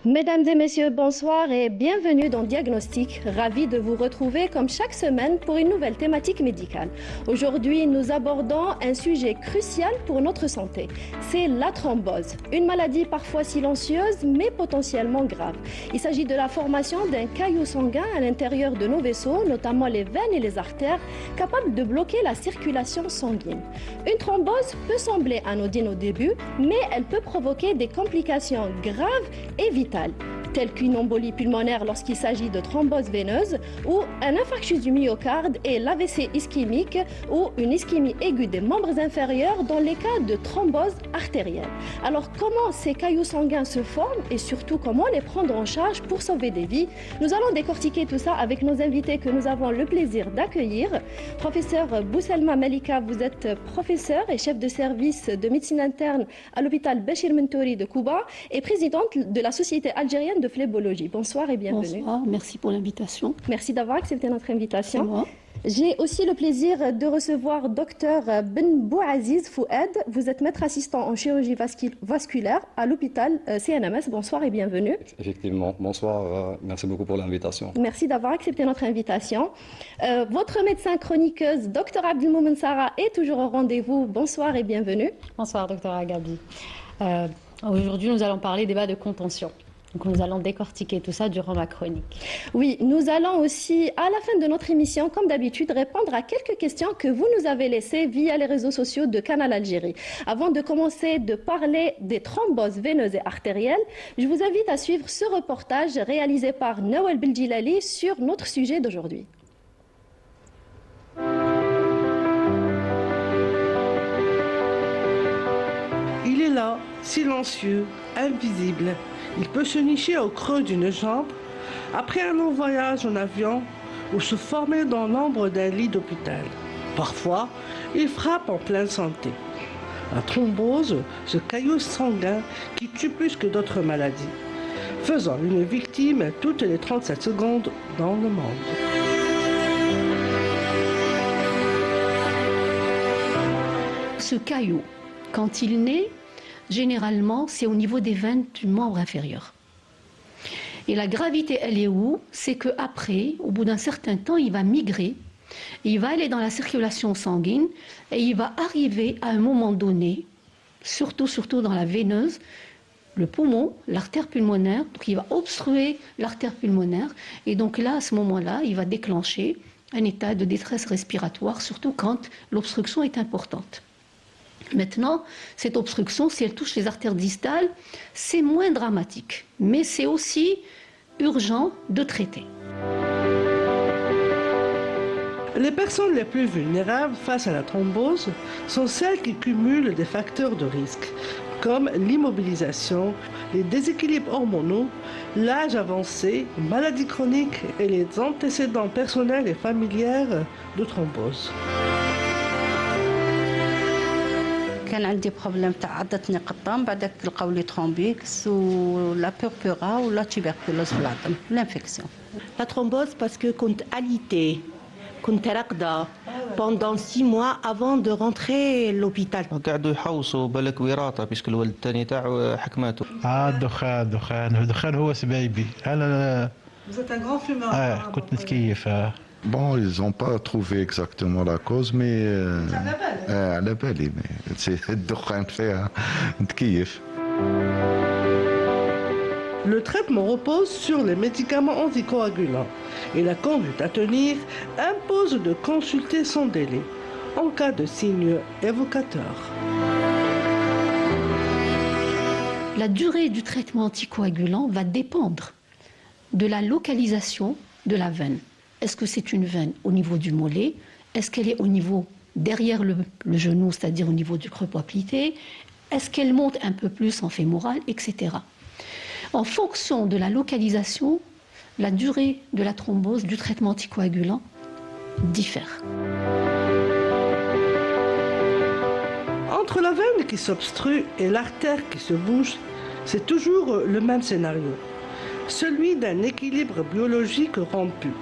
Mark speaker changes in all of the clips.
Speaker 1: Mesdames et messieurs, bonsoir et bienvenue dans Diagnostic. Ravi de vous retrouver comme chaque semaine pour une nouvelle thématique médicale. Aujourd'hui, nous abordons un sujet crucial pour notre santé. C'est la thrombose, une maladie parfois silencieuse mais potentiellement grave. Il s'agit de la formation d'un caillou sanguin à l'intérieur de nos vaisseaux, notamment les veines et les artères, capable de bloquer la circulation sanguine. Une thrombose peut sembler anodine au début, mais elle peut provoquer des complications graves et vitales, telles qu'une embolie pulmonaire lorsqu'il s'agit de thrombose veineuse ou un infarctus du myocarde et l'AVC ischémique ou une ischémie aiguë des membres inférieurs dans les cas de thrombose artérielle. Alors comment ces cailloux sanguins se forment et surtout comment les prendre en charge pour sauver des vies? Nous allons décortiquer tout ça avec nos invités que nous avons le plaisir d'accueillir. Professeur Bousselma Malika, vous êtes professeur et chef de service de médecine interne à l'hôpital Béchir Mentouri de Cuba et présidente de la Société algérienne de phlébologie. Bonsoir et bienvenue.
Speaker 2: Bonsoir, merci pour l'invitation.
Speaker 1: Merci d'avoir accepté notre invitation.
Speaker 2: C'est moi.
Speaker 1: J'ai aussi le plaisir de recevoir Dr Ben Bouaziz Fouad. Vous êtes maître assistant en chirurgie vasculaire à l'hôpital CNMS. Bonsoir et bienvenue.
Speaker 3: Effectivement, bonsoir. Merci beaucoup pour l'invitation.
Speaker 1: Merci d'avoir accepté notre invitation. Votre médecin chroniqueuse, Dr Abdelmoumen Sarah, est toujours au rendez-vous. Bonsoir et bienvenue.
Speaker 4: Bonsoir, Dr Agabi. Aujourd'hui, nous allons parler des bas de contention. Donc nous allons décortiquer tout ça durant ma chronique.
Speaker 1: Oui, nous allons aussi, à la fin de notre émission, comme d'habitude, répondre à quelques questions que vous nous avez laissées via les réseaux sociaux de Canal Algérie. Avant de commencer de parler des thromboses veineuses et artérielles, je vous invite à suivre ce reportage réalisé par Nawal Beldjilali sur notre sujet d'aujourd'hui.
Speaker 5: Il est là, silencieux, invisible. Il peut se nicher au creux d'une jambe, après un long voyage en avion ou se former dans l'ombre d'un lit d'hôpital. Parfois, il frappe en pleine santé. La thrombose, ce caillou sanguin qui tue plus que d'autres maladies, faisant une victime toutes les 37 secondes dans le monde.
Speaker 2: Ce caillou, quand il naît, généralement, c'est au niveau des veines du membre inférieur. Et la gravité, elle est où? C'est qu'après, au bout d'un certain temps, il va migrer, il va aller dans la circulation sanguine et il va arriver à un moment donné, surtout dans la veineuse, le poumon, l'artère pulmonaire, donc il va obstruer l'artère pulmonaire et donc là, à ce moment-là, il va déclencher un état de détresse respiratoire, surtout quand l'obstruction est importante. Maintenant, cette obstruction, si elle touche les artères distales, c'est moins dramatique, mais c'est aussi urgent de traiter.
Speaker 5: Les personnes les plus vulnérables face à la thrombose sont celles qui cumulent des facteurs de risque, comme l'immobilisation, les déséquilibres hormonaux, l'âge avancé, maladies chroniques et les antécédents personnels et familiers de thrombose.
Speaker 6: كان عندي بروبليم تاع عضتني قطام بعدك لقاو لي ترومبيكس ولا بوربورا ولا تيبركلوز في العظم لانفيكسيون.
Speaker 7: La thrombose parce que كنت alitée, كنت راقدة pendant 6 mois avant de rentrer à l'hôpital.
Speaker 8: قعدوا يحوصوا بالك وراثه باسكو الولد الثاني تاعو حكماته.
Speaker 9: الدخان هو سبايبي انا.
Speaker 5: Vous êtes un grand fumeur.
Speaker 9: كنت نتكيف.
Speaker 10: Bon, ils n'ont pas trouvé exactement la cause, mais... على بالي الدخان فيها نتكيف.
Speaker 5: Le traitement repose sur les médicaments anticoagulants et la conduite à tenir impose de consulter sans délai en cas de signes évocateurs.
Speaker 2: La durée du traitement anticoagulant va dépendre de la localisation de la veine. Est-ce que c'est une veine au niveau du mollet? Est-ce qu'elle est au niveau derrière le genou, c'est-à-dire au niveau du creux poplité? Est-ce qu'elle monte un peu plus en fémoral, etc. En fonction de la localisation, la durée de la thrombose, du traitement anticoagulant, diffère.
Speaker 5: Entre la veine qui s'obstrue et l'artère qui se bouge, c'est toujours le même scénario, celui d'un équilibre biologique rompu.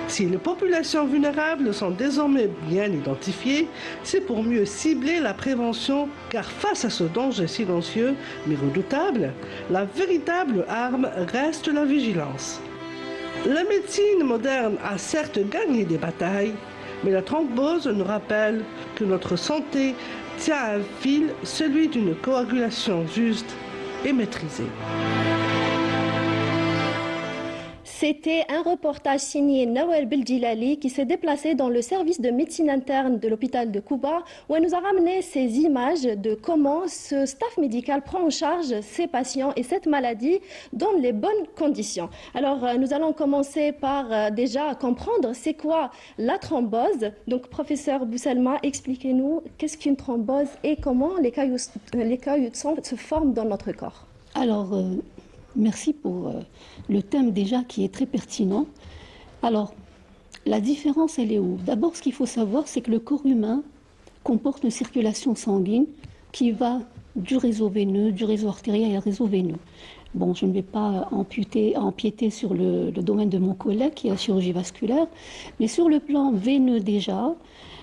Speaker 5: Si les populations vulnérables sont désormais bien identifiées, c'est pour mieux cibler la prévention, car face à ce danger silencieux mais redoutable, la véritable arme reste la vigilance. La médecine moderne a certes gagné des batailles, mais la thrombose nous rappelle que notre santé tient à un fil, celui d'une coagulation juste et maîtrisée.
Speaker 1: C'était un reportage signé Nawel Beldjilali qui s'est déplacé dans le service de médecine interne de l'hôpital de Kouba où elle nous a ramené ces images de comment ce staff médical prend en charge ces patients et cette maladie dans les bonnes conditions. Alors nous allons commencer par déjà comprendre c'est quoi la thrombose. Donc professeur Bousselma, expliquez-nous qu'est-ce qu'une thrombose et comment les cailloux de sang se forment dans notre corps.
Speaker 2: Alors, merci pour le thème déjà qui est très pertinent. Alors, la différence, elle est où? D'abord, ce qu'il faut savoir, c'est que le corps humain comporte une circulation sanguine qui va du réseau veineux, du réseau artériel et au réseau veineux. Bon, je ne vais pas empiéter sur le domaine de mon collègue qui est la chirurgie vasculaire, mais sur le plan veineux déjà,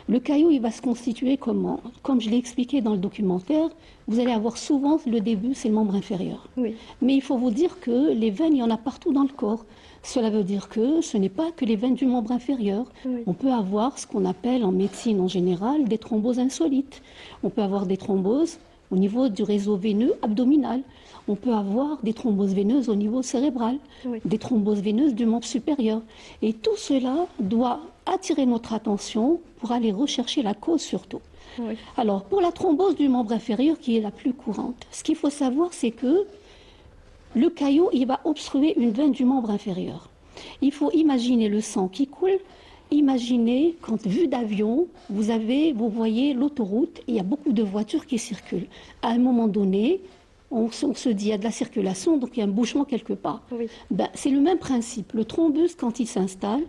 Speaker 2: le caillou, il va se constituer comment? Comme je l'ai expliqué dans le documentaire, vous allez avoir souvent, le début, c'est le membre inférieur.
Speaker 1: Oui.
Speaker 2: Mais il faut vous dire que les veines, il y en a partout dans le corps. Cela veut dire que ce n'est pas que les veines du membre inférieur.
Speaker 1: Oui.
Speaker 2: On peut avoir ce qu'on appelle en médecine en général des thromboses insolites. On peut avoir des thromboses au niveau du réseau veineux abdominal. On peut avoir des thromboses veineuses au niveau cérébral,
Speaker 1: Oui.
Speaker 2: des thromboses veineuses du membre supérieur. Et tout cela doit attirer notre attention pour aller rechercher la cause surtout.
Speaker 1: Oui.
Speaker 2: Alors, pour la thrombose du membre inférieur, qui est la plus courante, ce qu'il faut savoir, c'est que le caillot, il va obstruer une veine du membre inférieur. Il faut imaginer le sang qui coule. Imaginez, quand vue d'avion, vous voyez l'autoroute, il y a beaucoup de voitures qui circulent. À un moment donné, on se dit, il y a de la circulation, donc il y a un bouchement quelque part.
Speaker 1: Oui.
Speaker 2: Ben, c'est le même principe. Le thrombus, quand il s'installe,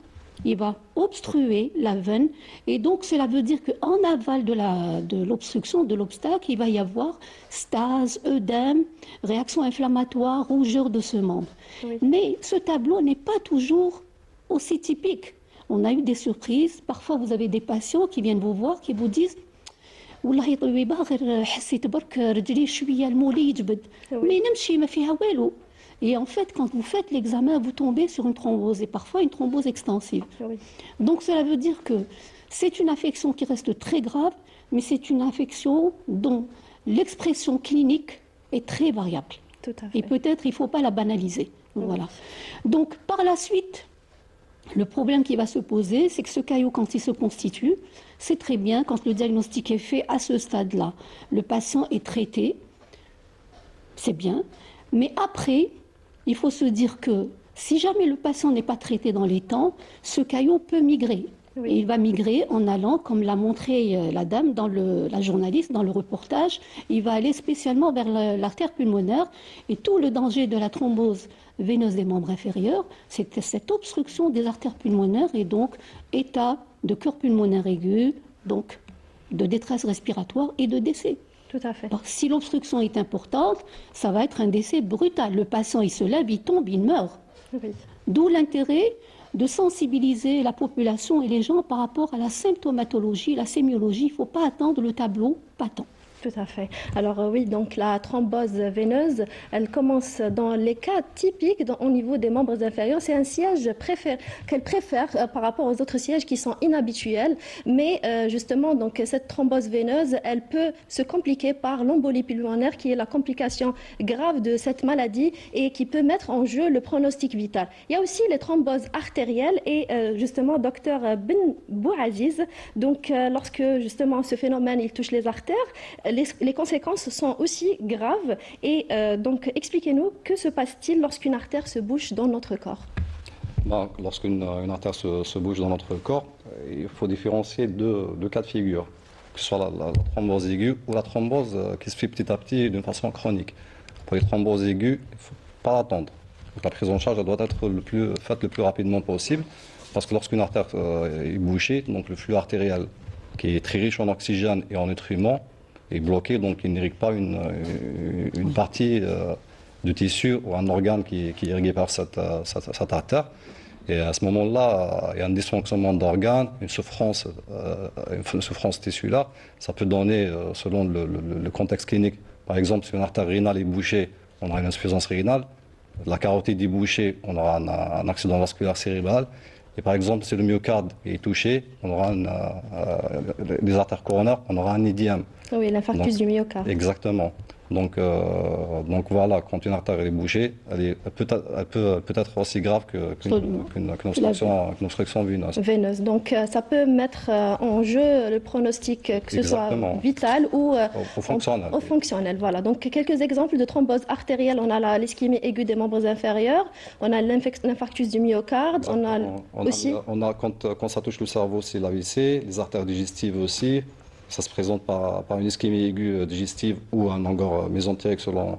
Speaker 2: il va obstruer la veine. Et donc, cela veut dire qu'en aval de l'obstruction, de l'obstacle, il va y avoir stase, œdème, réaction inflammatoire, rougeur de ce membre.
Speaker 1: Oui.
Speaker 2: Mais ce tableau n'est pas toujours aussi typique. On a eu des surprises. Parfois, vous avez des patients qui viennent vous voir, qui vous disent والله طبيبة غير حسيت برك رجلي شوية المولي يجبد ما نمشي ما فيها والو. Et en fait, quand vous faites l'examen, vous tombez sur une thrombose et parfois une thrombose extensive.
Speaker 1: Oui.
Speaker 2: Donc cela veut dire que c'est une affection qui reste très grave, mais c'est une affection dont l'expression clinique est très variable.
Speaker 1: Tout à fait.
Speaker 2: Et peut-être il ne faut pas la banaliser. Voilà. Donc par la suite, le problème qui va se poser, c'est que ce caillot, quand il se constitue, c'est très bien quand le diagnostic est fait à ce stade-là. Le patient est traité, c'est bien, mais après, il faut se dire que si jamais le patient n'est pas traité dans les temps, ce caillot peut migrer.
Speaker 1: Oui.
Speaker 2: Et il va migrer en allant, comme l'a montré la dame, la journaliste, dans le reportage, il va aller spécialement vers l'artère pulmonaire. Et tout le danger de la thrombose veineuse des membres inférieurs, c'est cette obstruction des artères pulmonaires et donc état de cœur pulmonaire aigu, donc de détresse respiratoire et de décès.
Speaker 1: Tout à fait.
Speaker 2: Alors, si l'obstruction est importante, ça va être un décès brutal. Le patient, il se lève, il tombe, il meurt.
Speaker 1: Oui.
Speaker 2: D'où l'intérêt de sensibiliser la population et les gens par rapport à la symptomatologie, la sémiologie. Il ne faut pas attendre le tableau patent.
Speaker 1: Tout à fait. Alors oui, donc la thrombose veineuse, elle commence dans les cas typiques au niveau des membres inférieurs. C'est un siège qu'elle préfère par rapport aux autres sièges qui sont inhabituels. Mais justement, donc cette thrombose veineuse, elle peut se compliquer par l'embolie pulmonaire, qui est la complication grave de cette maladie et qui peut mettre en jeu le pronostic vital. Il y a aussi les thromboses artérielles et justement, docteur Ben Bouaziz, donc lorsque justement ce phénomène il touche les artères, les conséquences sont aussi graves. Et donc, expliquez-nous, que se passe-t-il lorsqu'une artère se bouche dans notre corps?
Speaker 3: Lorsqu'une artère se bouge dans notre corps, il faut différencier deux cas de figure, que ce soit la thrombose aiguë ou la thrombose qui se fait petit à petit d'une façon chronique. Pour les thromboses aiguës, il ne faut pas attendre. Donc, la prise en charge elle doit être faite le plus rapidement possible, parce que lorsqu'une artère est bouchée, donc le flux artériel, qui est très riche en oxygène et en nutriments, est bloqué, donc il n'irrigue pas une partie du tissu ou un organe qui est irrigué par cette artère. Et à ce moment-là, il y a un dysfonctionnement d'organes, une souffrance tissulaire. Ça peut donner, selon le contexte clinique, par exemple, si une artère rénale est bouchée, on aura une insuffisance rénale. La carotide est bouchée, on aura un accident vasculaire cérébral. Et par exemple, si le myocarde est touché, on aura des artères coronaires, on aura un édème.
Speaker 1: Oui, l'infarctus du myocarde.
Speaker 3: Exactement. Donc voilà, quand une artère est bouchée, elle peut être aussi grave qu'une obstruction veineuse.
Speaker 1: Donc ça peut mettre en jeu le pronostic, que ce soit vital ou fonctionnel. Voilà. Donc quelques exemples de thrombose artérielle. On a l'ischémie aiguë des membres inférieurs, on a l'infarctus du myocarde,
Speaker 3: quand ça touche le cerveau, c'est l'AVC, les artères digestives aussi. Ça se présente par une ischémie aiguë digestive ou un angor mésentérique selon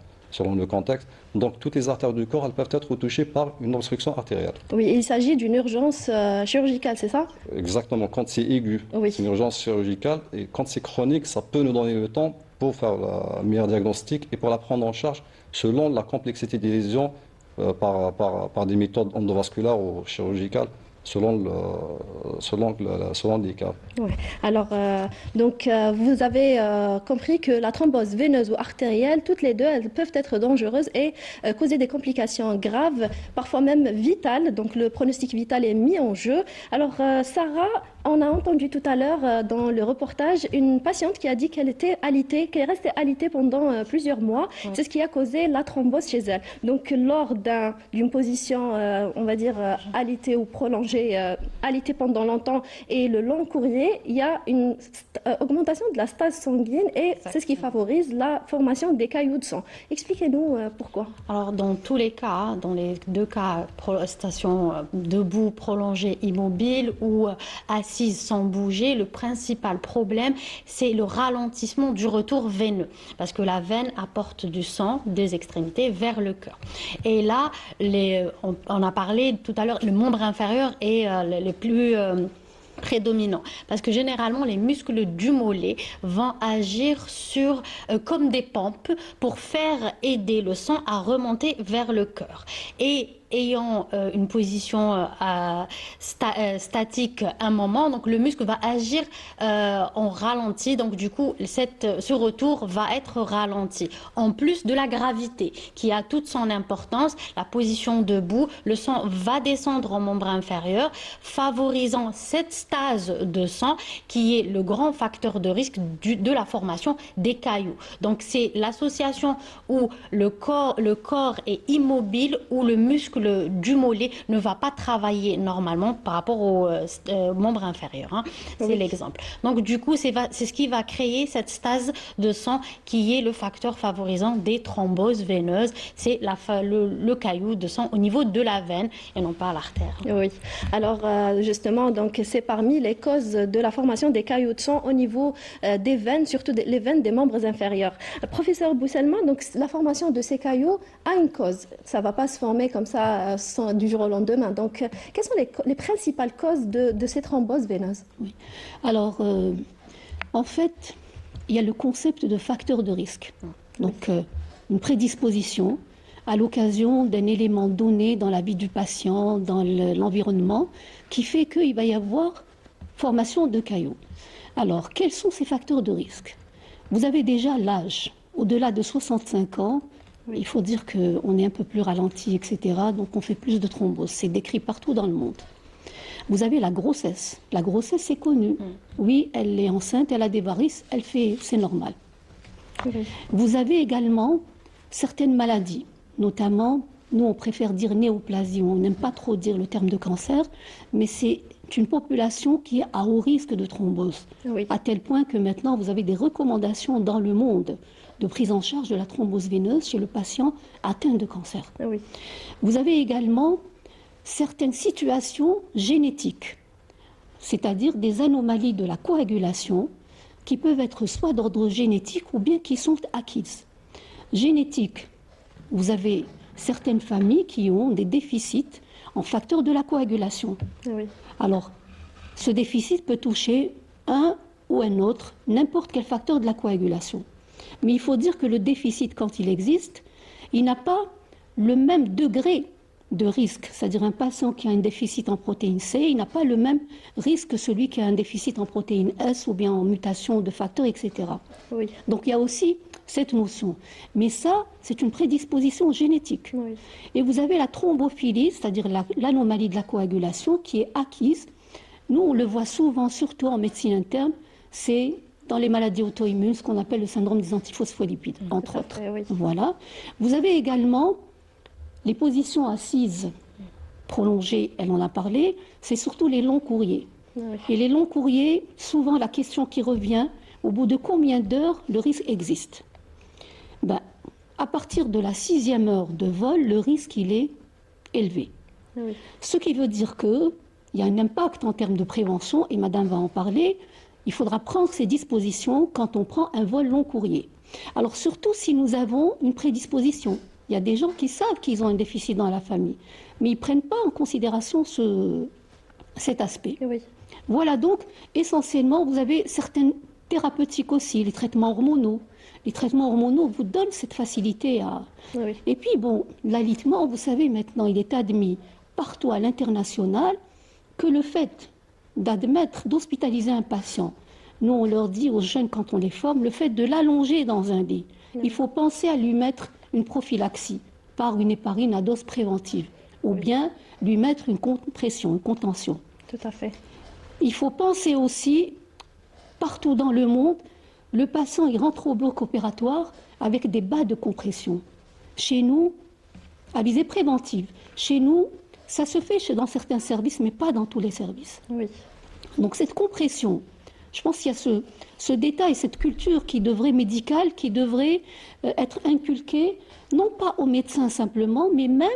Speaker 3: le contexte. Donc toutes les artères du corps, elles peuvent être touchées par une obstruction artérielle.
Speaker 1: Oui, il s'agit d'une urgence chirurgicale, c'est ça?
Speaker 3: Exactement, quand c'est aigu, c'est une urgence chirurgicale. Et quand c'est chronique, ça peut nous donner le temps pour faire le meilleur diagnostic et pour la prendre en charge selon la complexité des lésions par des méthodes endovasculaires ou chirurgicales. Selon les cas.
Speaker 1: Ouais. Alors, vous avez compris que la thrombose veineuse ou artérielle, toutes les deux, elles peuvent être dangereuses et causer des complications graves, parfois même vitales. Donc, le pronostic vital est mis en jeu. Alors, Sarah, on a entendu tout à l'heure dans le reportage une patiente qui a dit qu'elle était alitée, qu'elle restait alitée pendant plusieurs mois. Ouais. C'est ce qui a causé la thrombose chez elle. Donc, lors d'une position, on va dire, alitée ou prolongée, alité pendant longtemps et le long courrier, il y a une augmentation de la stase sanguine et c'est ce qui favorise la formation des cailloux de sang. Expliquez-nous pourquoi.
Speaker 4: Alors dans tous les cas, dans les deux cas, station debout, prolongée, immobile ou assise sans bouger, le principal problème c'est le ralentissement du retour veineux parce que la veine apporte du sang des extrémités vers le cœur. Et là, on a parlé tout à l'heure, le membre inférieur et les plus prédominants. Parce que généralement, les muscles du mollet vont agir comme des pompes pour faire aider le sang à remonter vers le cœur. Et ayant une position statique un moment, donc le muscle va agir en ralenti, donc du coup ce retour va être ralenti. En plus de la gravité qui a toute son importance, la position debout, le sang va descendre en membre inférieur, favorisant cette stase de sang qui est le grand facteur de risque de la formation des cailloux. Donc c'est l'association où le corps est immobile, où le muscle du mollet ne va pas travailler normalement par rapport au membre inférieur. Hein. C'est l'exemple. Donc du coup, c'est ce qui va créer cette stase de sang qui est le facteur favorisant des thromboses veineuses. C'est le caillou de sang au niveau de la veine et non pas à l'artère.
Speaker 1: Oui. Alors justement, donc c'est parmi les causes de la formation des cailloux de sang au niveau des veines, surtout les veines des membres inférieurs. Professeur Bousselma, donc la formation de ces cailloux a une cause. Ça ne va pas se former comme ça du jour au lendemain. Donc, quelles sont les principales causes de ces thromboses veineuses?
Speaker 2: Oui. Alors, en fait, il y a le concept de facteur de risque. Donc, une prédisposition à l'occasion d'un élément donné dans la vie du patient, dans l'environnement, qui fait qu'il va y avoir formation de cailloux. Alors, quels sont ces facteurs de risque? Vous avez déjà l'âge. Au-delà de 65 ans, il faut dire qu'on est un peu plus ralenti, etc. Donc on fait plus de thrombose. C'est décrit partout dans le monde. Vous avez la grossesse. La grossesse, c'est connu. Oui, elle est enceinte, elle a des varices, c'est normal. Vous avez également certaines maladies, notamment, nous on préfère dire néoplasie, on n'aime pas trop dire le terme de cancer, mais c'est une population qui est à haut risque de thrombose, à tel point que maintenant vous avez des recommandations dans le monde de prise en charge de la thrombose veineuse chez le patient atteint de cancer.
Speaker 1: Oui.
Speaker 2: Vous avez également certaines situations génétiques, c'est-à-dire des anomalies de la coagulation qui peuvent être soit d'ordre génétique ou bien qui sont acquises. Génétique, vous avez certaines familles qui ont des déficits en facteurs de la coagulation.
Speaker 1: Oui.
Speaker 2: Alors, ce déficit peut toucher un ou un autre, n'importe quel facteur de la coagulation. Mais il faut dire que le déficit, quand il existe, il n'a pas le même degré de risque, c'est-à-dire un patient qui a un déficit en protéine C, il n'a pas le même risque que celui qui a un déficit en protéine S ou bien en mutation de facteurs, etc.
Speaker 1: Oui.
Speaker 2: Donc il y a aussi cette notion. Mais ça, c'est une prédisposition génétique.
Speaker 1: Oui.
Speaker 2: Et vous avez la thrombophilie, c'est-à-dire l'anomalie de la coagulation qui est acquise. Nous, on le voit souvent, surtout en médecine interne, c'est dans les maladies auto-immunes, ce qu'on appelle le syndrome des antiphospholipides, entre autres.
Speaker 1: Oui.
Speaker 2: Voilà. Vous avez également les positions assises prolongées, elle en a parlé, c'est surtout les longs courriers.
Speaker 1: Oui.
Speaker 2: Et les longs courriers, souvent la question qui revient, au bout de combien d'heures le risque existe? À partir de la 6e heure de vol, le risque il est élevé.
Speaker 1: Oui.
Speaker 2: Ce qui veut dire qu'il y a un impact en termes de prévention, et Madame va en parler. Il faudra prendre ces dispositions quand on prend un vol long courrier. Alors surtout si nous avons une prédisposition. Il y a des gens qui savent qu'ils ont un déficit dans la famille, mais ils ne prennent pas en considération cet aspect.
Speaker 1: Oui.
Speaker 2: Voilà donc, essentiellement, vous avez certaines thérapeutiques aussi, les traitements hormonaux. Les traitements hormonaux vous donnent cette facilité à...
Speaker 1: Oui.
Speaker 2: Et puis, bon, l'alitement, vous savez, maintenant, il est admis partout à l'international que le fait d'hospitaliser un patient, nous, on leur dit aux jeunes quand on les forme, le fait de l'allonger dans un lit. Il faut penser à lui mettre une prophylaxie par une héparine à dose préventive ou bien lui mettre une compression, une contention.
Speaker 1: Tout à fait.
Speaker 2: Il faut penser aussi, partout dans le monde, le patient il rentre au bloc opératoire avec des bas de compression. Chez nous, à visée préventive, chez nous, ça se fait dans certains services, mais pas dans tous les services.
Speaker 1: Oui.
Speaker 2: Donc cette compression, je pense qu'il y a ce détail, cette culture médicale qui devrait être inculquée, non pas aux médecins simplement, mais même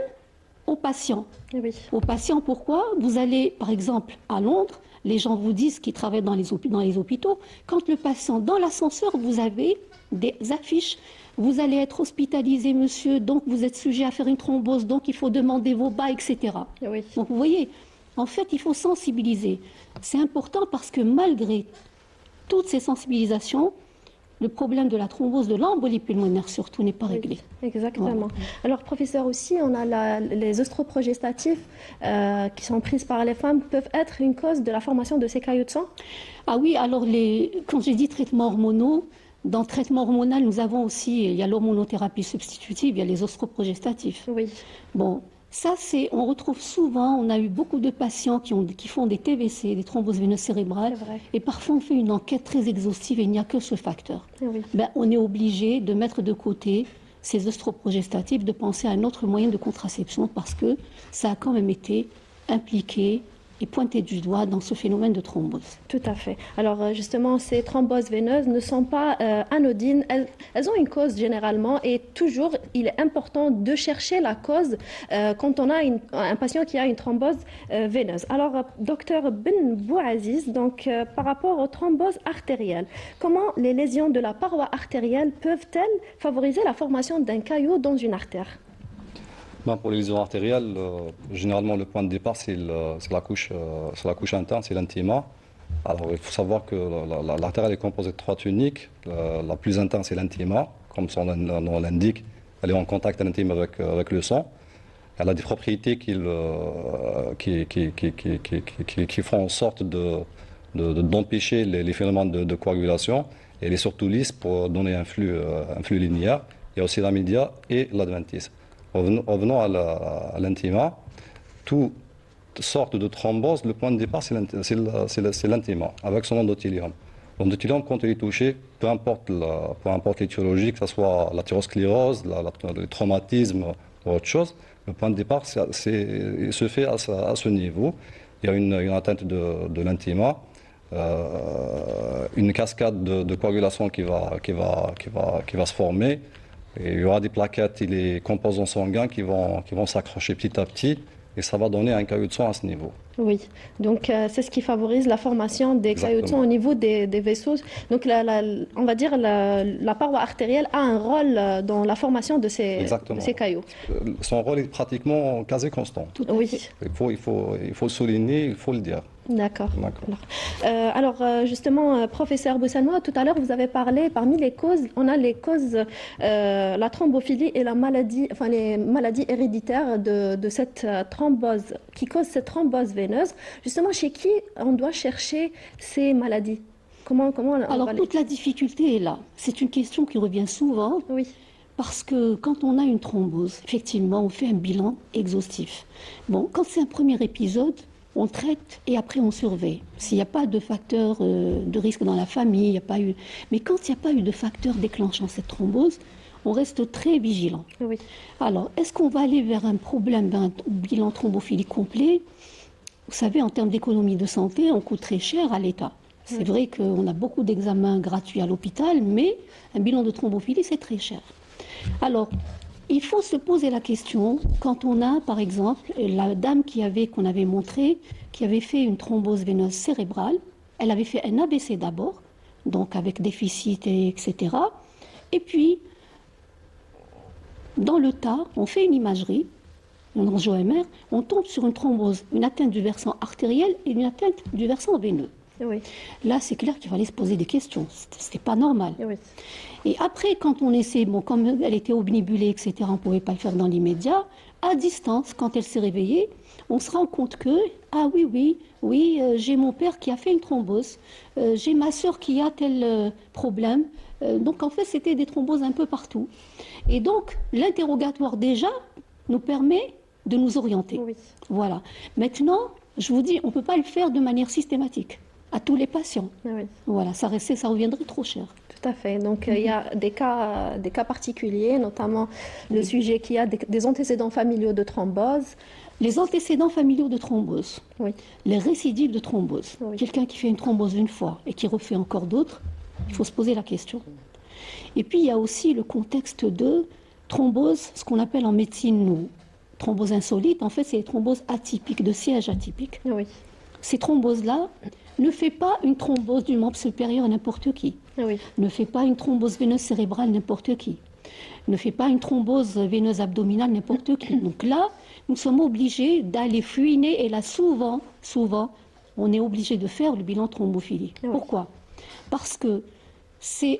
Speaker 2: aux patients.
Speaker 1: Oui.
Speaker 2: Aux patients, pourquoi? Vous allez, par exemple, à Londres, les gens vous disent qu'ils travaillent dans les hôpitaux, quand le patient, dans l'ascenseur, vous avez des affiches, vous allez être hospitalisé, monsieur, donc vous êtes sujet à faire une thrombose, donc il faut demander vos bas, etc.
Speaker 1: Oui.
Speaker 2: Donc vous voyez, en fait, il faut sensibiliser. C'est important parce que malgré toutes ces sensibilisations, le problème de la thrombose, de l'embolie pulmonaire surtout, n'est pas réglé.
Speaker 1: Exactement.
Speaker 2: Voilà.
Speaker 1: Alors, professeur, aussi, on a les œstroprogestatifs qui sont prises par les femmes peuvent être une cause de la formation de ces caillots de sang?
Speaker 2: Ah oui, alors quand j'ai dit traitements hormonaux, dans le traitement hormonal, nous avons aussi, il y a l'hormonothérapie substitutive, il y a les œstroprogestatifs.
Speaker 1: Oui.
Speaker 2: Bon, ça on retrouve souvent, on a eu beaucoup de patients qui font des TVC, des thromboses veineuses cérébrales, et parfois on fait une enquête très exhaustive et il n'y a que ce facteur.
Speaker 1: Oui.
Speaker 2: On est obligé de mettre de côté ces œstroprogestatifs, de penser à un autre moyen de contraception parce que ça a quand même été impliqué et pointé du doigt dans ce phénomène de thrombose.
Speaker 1: Tout à fait. Alors justement, ces thromboses veineuses ne sont pas anodines. Elles ont une cause généralement et toujours, il est important de chercher la cause quand on a un patient qui a une thrombose veineuse. Alors, docteur Ben Bouaziz, donc par rapport aux thromboses artérielles, comment les lésions de la paroi artérielle peuvent-elles favoriser la formation d'un caillot dans une artère?
Speaker 3: Pour les lésions artérielles, généralement le point de départ c'est la couche interne, c'est l'intima. Alors il faut savoir que l'artère est composée de 3 tuniques. La plus interne c'est l'intima, comme son nom l'indique, elle est en contact intime avec le sang. Elle a des propriétés qui font en sorte d'empêcher les phénomènes de coagulation. Et elle est surtout lisse pour donner un flux linéaire. Il y a aussi la média et l'adventice. Revenons à l'intima. Toute sorte de thrombose, le point de départ, c'est l'intima, avec son endothélium. L'endothélium, quand il est touché, peu importe l'étiologie, que ce soit l'athérosclérose, le traumatisme ou autre chose, le point de départ, il se fait à ce niveau. Il y a une atteinte de l'intima, une cascade de coagulation qui va se former. Et il y aura des plaquettes et les composants sanguins qui vont s'accrocher petit à petit et ça va donner un caillot de sang à ce niveau.
Speaker 1: Oui, donc c'est ce qui favorise la formation des cailloutons au niveau des vaisseaux. Donc on va dire la paroi artérielle a un rôle dans la formation de ces caillots.
Speaker 3: Son rôle est pratiquement quasi constant.
Speaker 1: Oui.
Speaker 3: Il faut le souligner, il faut le dire.
Speaker 1: D'accord. Alors justement, professeur Bousselma, tout à l'heure vous avez parlé, parmi les causes, on a les causes, la thrombophilie et la maladie, enfin les maladies héréditaires de cette thrombose, qui cause cette thrombose veineuse. Justement, chez qui on doit chercher ces maladies? Comment
Speaker 2: Alors toute la difficulté est là. C'est une question qui revient souvent.
Speaker 1: Oui.
Speaker 2: Parce que quand on a une thrombose, effectivement, on fait un bilan exhaustif. Bon, quand c'est un premier épisode, on traite et après on surveille. S'il n'y a pas de facteur de risque dans la famille, il n'y a pas eu... Mais quand il n'y a pas eu de facteur déclenchant cette thrombose, on reste très vigilant.
Speaker 1: Oui.
Speaker 2: Alors, est-ce qu'on va aller vers un problème d'un bilan thrombophilique complet? Vous savez, en termes d'économie de santé, on coûte très cher à l'État. C'est vrai qu'on a beaucoup d'examens gratuits à l'hôpital, mais un bilan de thrombophilie, c'est très cher. Alors, il faut se poser la question, quand on a, par exemple, la dame qu'on avait montrée, qui avait fait une thrombose veineuse cérébrale, elle avait fait un ABC d'abord, donc avec déficit, etc. Et puis, dans le tas, on fait une imagerie, un angio-MR, on tombe sur une thrombose, une atteinte du versant artériel et une atteinte du versant veineux.
Speaker 1: Oui.
Speaker 2: Là, c'est clair qu'il fallait se poser des questions. C'était pas normal.
Speaker 1: Oui.
Speaker 2: Et après, quand on essaie, bon, comme elle était obnibulée, etc., on ne pouvait pas le faire dans l'immédiat, à distance, quand elle s'est réveillée, on se rend compte que, ah oui, j'ai mon père qui a fait une thrombose, j'ai ma sœur qui a tel problème. Donc, en fait, c'était des thromboses un peu partout. Et donc, l'interrogatoire, déjà, nous permet de nous orienter.
Speaker 1: Oui.
Speaker 2: Voilà. Maintenant, je vous dis, on ne peut pas le faire de manière systématique à tous les patients.
Speaker 1: Oui.
Speaker 2: Voilà, ça reviendrait trop cher.
Speaker 1: Tout à fait. Donc, il y a des cas particuliers, notamment le sujet qui a des antécédents familiaux de thrombose.
Speaker 2: Les antécédents familiaux de thrombose,
Speaker 1: Oui.
Speaker 2: les récidives de thrombose.
Speaker 1: Oui.
Speaker 2: Quelqu'un qui fait une thrombose une fois et qui refait encore d'autres, il faut se poser la question. Et puis, il y a aussi le contexte de thrombose, ce qu'on appelle en médecine, nous, thrombose insolite. En fait, c'est les thromboses atypiques, de siège atypique.
Speaker 1: Oui.
Speaker 2: Ces thromboses-là ne fait pas une thrombose du membre supérieur à n'importe qui.
Speaker 1: Oui.
Speaker 2: Ne fait pas une thrombose veineuse cérébrale n'importe qui. Ne fait pas une thrombose veineuse abdominale n'importe qui. Donc là, nous sommes obligés d'aller fouiner et là, souvent, on est obligé de faire le bilan thrombophilique.
Speaker 1: Oui.
Speaker 2: Pourquoi? Parce que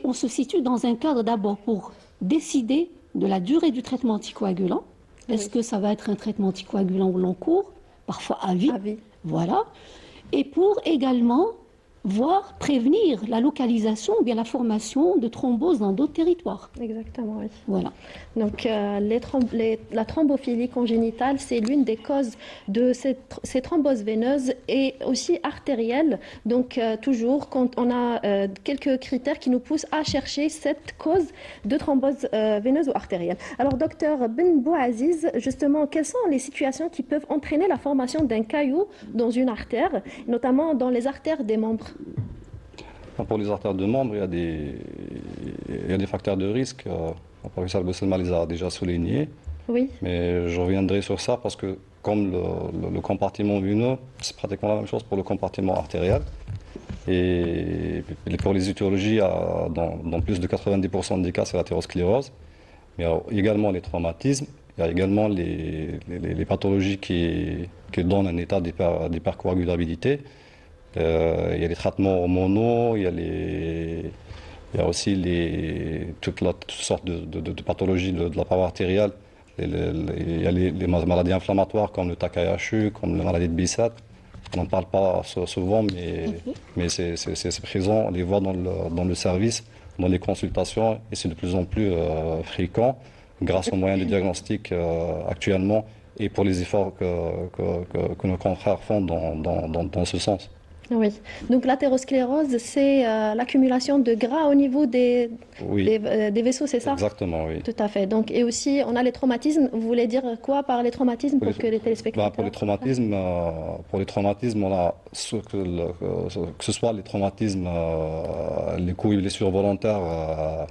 Speaker 2: on se situe dans un cadre d'abord pour décider de la durée du traitement anticoagulant. Est-ce que ça va être un traitement anticoagulant au long cours, parfois à vie? Voilà. Et pour également prévenir la localisation ou bien la formation de thromboses dans d'autres territoires.
Speaker 1: Exactement, oui.
Speaker 2: Voilà.
Speaker 1: Donc, la thrombophilie congénitale, c'est l'une des causes de ces thromboses veineuses et aussi artérielles. Donc, toujours, quand on a quelques critères qui nous poussent à chercher cette cause de thrombose veineuse ou artérielle. Alors, docteur Ben Bouaziz, justement, quelles sont les situations qui peuvent entraîner la formation d'un caillou dans une artère, notamment dans les artères des membres?
Speaker 3: Pour les artères de membres, il y a des facteurs de risque. Le professeur Bousselma les a déjà soulignés.
Speaker 1: Oui.
Speaker 3: Mais je reviendrai sur ça parce que comme le compartiment veineux, c'est pratiquement la même chose pour le compartiment artériel. Et pour les étiologies, dans plus de 90% des cas, c'est l'athérosclérose. Mais il y a également les traumatismes. Il y a également les pathologies qui donnent un état d'hypercoagulabilité. Il y a les traitements hormonaux, il y a aussi toutes sortes de pathologies de la paroi artérielle. Il y a les maladies inflammatoires comme le Takayasu, comme la maladie de Bisset. On n'en parle pas souvent, mais c'est présent. On les voit dans le service, dans les consultations, et c'est de plus en plus fréquent grâce aux moyens de diagnostic actuellement et pour les efforts que nos confrères font dans ce sens.
Speaker 1: Oui, donc l'athérosclérose, c'est l'accumulation de gras au niveau des vaisseaux, c'est ça?
Speaker 3: Exactement, oui.
Speaker 1: Tout à fait. Donc, et aussi, on a les traumatismes. Vous voulez dire quoi par les traumatismes pour que les téléspectateurs...
Speaker 3: Pour les traumatismes, on a que ce soit les traumatismes, les coups et blessures volontaires à